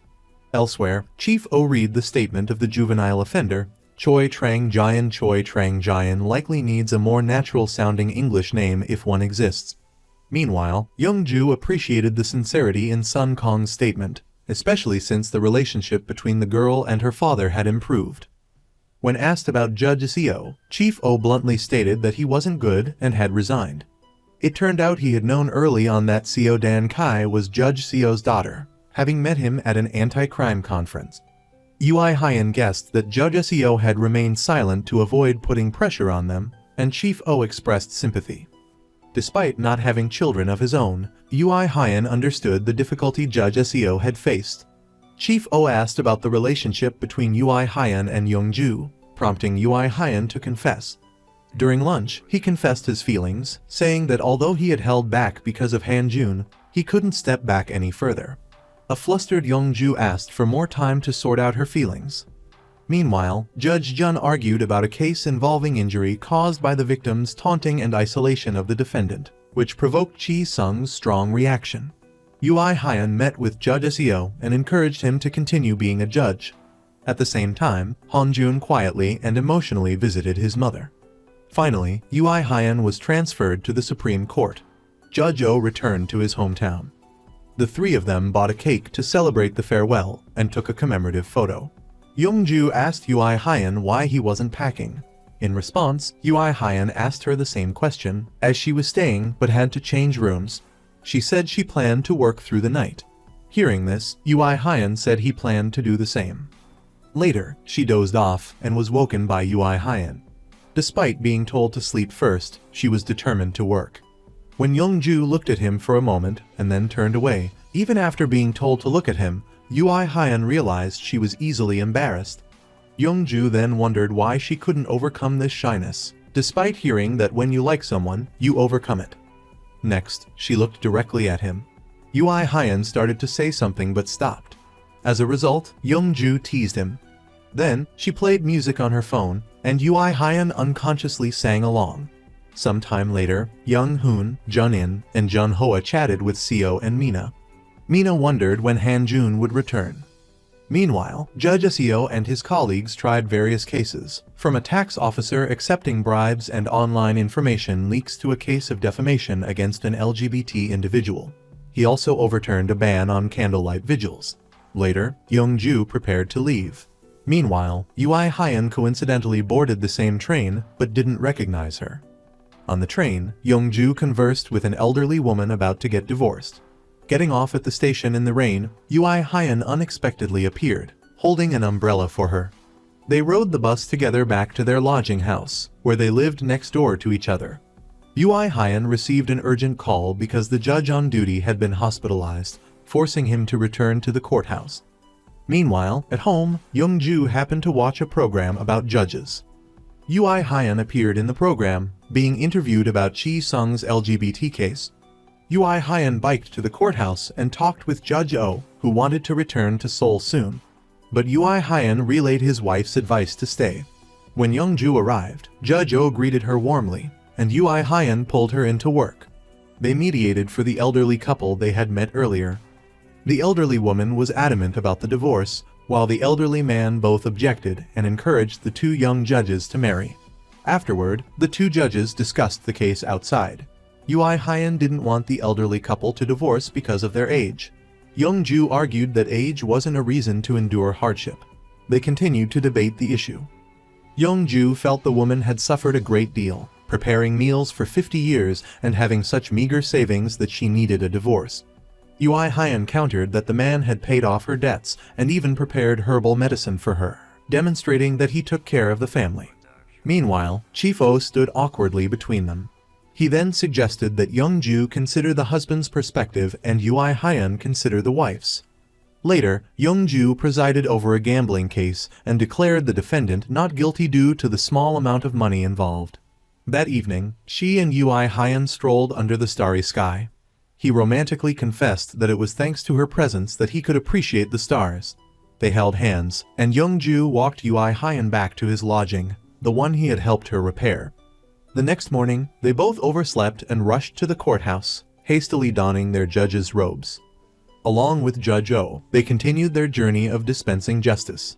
Elsewhere, Chief O read the statement of the juvenile offender, Choi Trang Jian likely needs a more natural-sounding English name if one exists. Meanwhile, Young Ju appreciated the sincerity in Sun Kong's statement, especially since the relationship between the girl and her father had improved. When asked about Judge Seo, Chief O bluntly stated that he wasn't good and had resigned. It turned out he had known early on that Seo Dan Kai was Judge Seo's daughter, having met him at an anti-crime conference. Ui Hyan guessed that Judge Seo had remained silent to avoid putting pressure on them, and Chief O expressed sympathy. Despite not having children of his own, Ui Hyan understood the difficulty Judge Seo had faced. Chief O asked about the relationship between Ui Hyan and Young Ju, prompting Ui Hyan to confess. During lunch, he confessed his feelings, saying that although he had held back because of Han Jun, he couldn't step back any further. A flustered Young Ju asked for more time to sort out her feelings. Meanwhile, Judge Jun argued about a case involving injury caused by the victim's taunting and isolation of the defendant, which provoked Chi Sung's strong reaction. Ui Hyan met with Judge Seo and encouraged him to continue being a judge. At the same time, Han Jun quietly and emotionally visited his mother. Finally, Ui Hyan was transferred to the Supreme Court. Judge O returned to his hometown. The three of them bought a cake to celebrate the farewell and took a commemorative photo. Young-ju asked Ui Hyan why he wasn't packing. In response, Ui Hyan asked her the same question, as she was staying but had to change rooms. She said she planned to work through the night. Hearing this, Ui Hyan said he planned to do the same. Later, she dozed off and was woken by Ui Hyan. Despite being told to sleep first, she was determined to work. When Young-ju looked at him for a moment and then turned away, even after being told to look at him, Ui Hyan realized she was easily embarrassed. Young-ju then wondered why she couldn't overcome this shyness, despite hearing that when you like someone, you overcome it. Next, she looked directly at him. Ui Hyan started to say something but stopped. As a result, Young-ju teased him. Then, she played music on her phone, and Ui Hyan unconsciously sang along. Sometime later, Young Hoon, Jun In, and Jun Hoa chatted with Seo and Mina. Mina wondered when Han Jun would return. Meanwhile, Judge Seo and his colleagues tried various cases, from a tax officer accepting bribes and online information leaks to a case of defamation against an LGBT individual. He also overturned a ban on candlelight vigils. Later, Young-ju prepared to leave. Meanwhile, Ui Hyan coincidentally boarded the same train but didn't recognize her. On the train, Young-ju conversed with an elderly woman about to get divorced. Getting off at the station in the rain, Ui Hyan unexpectedly appeared, holding an umbrella for her. They rode the bus together back to their lodging house, where they lived next door to each other. Ui Hyan received an urgent call because the judge on duty had been hospitalized, forcing him to return to the courthouse. Meanwhile, at home, Young-ju happened to watch a program about judges. Ui Hyan appeared in the program, being interviewed about Chi Sung's LGBT case. Ui Hyan biked to the courthouse and talked with Judge Oh, who wanted to return to Seoul soon. But Ui Hyan relayed his wife's advice to stay. When Young-ju arrived, Judge Oh greeted her warmly, and Ui Hyan pulled her into work. They mediated for the elderly couple they had met earlier. The elderly woman was adamant about the divorce, while the elderly man both objected and encouraged the two young judges to marry. Afterward, the two judges discussed the case outside. Ui Hyan didn't want the elderly couple to divorce because of their age. Young-ju argued that age wasn't a reason to endure hardship. They continued to debate the issue. Young-ju felt the woman had suffered a great deal, preparing meals for 50 years and having such meager savings that she needed a divorce. Ui Hyan countered that the man had paid off her debts and even prepared herbal medicine for her, demonstrating that he took care of the family. Meanwhile, Chief O stood awkwardly between them. He then suggested that Young Ju consider the husband's perspective and Ui Hyun consider the wife's. Later, Young Ju presided over a gambling case and declared the defendant not guilty due to the small amount of money involved. That evening, she and Ui Hyun strolled under the starry sky. He romantically confessed that it was thanks to her presence that he could appreciate the stars. They held hands, and Young Ju walked Ui Hyun back to his lodging, the one he had helped her repair. The next morning, they both overslept and rushed to the courthouse, hastily donning their judge's robes. Along with Judge O, they continued their journey of dispensing justice.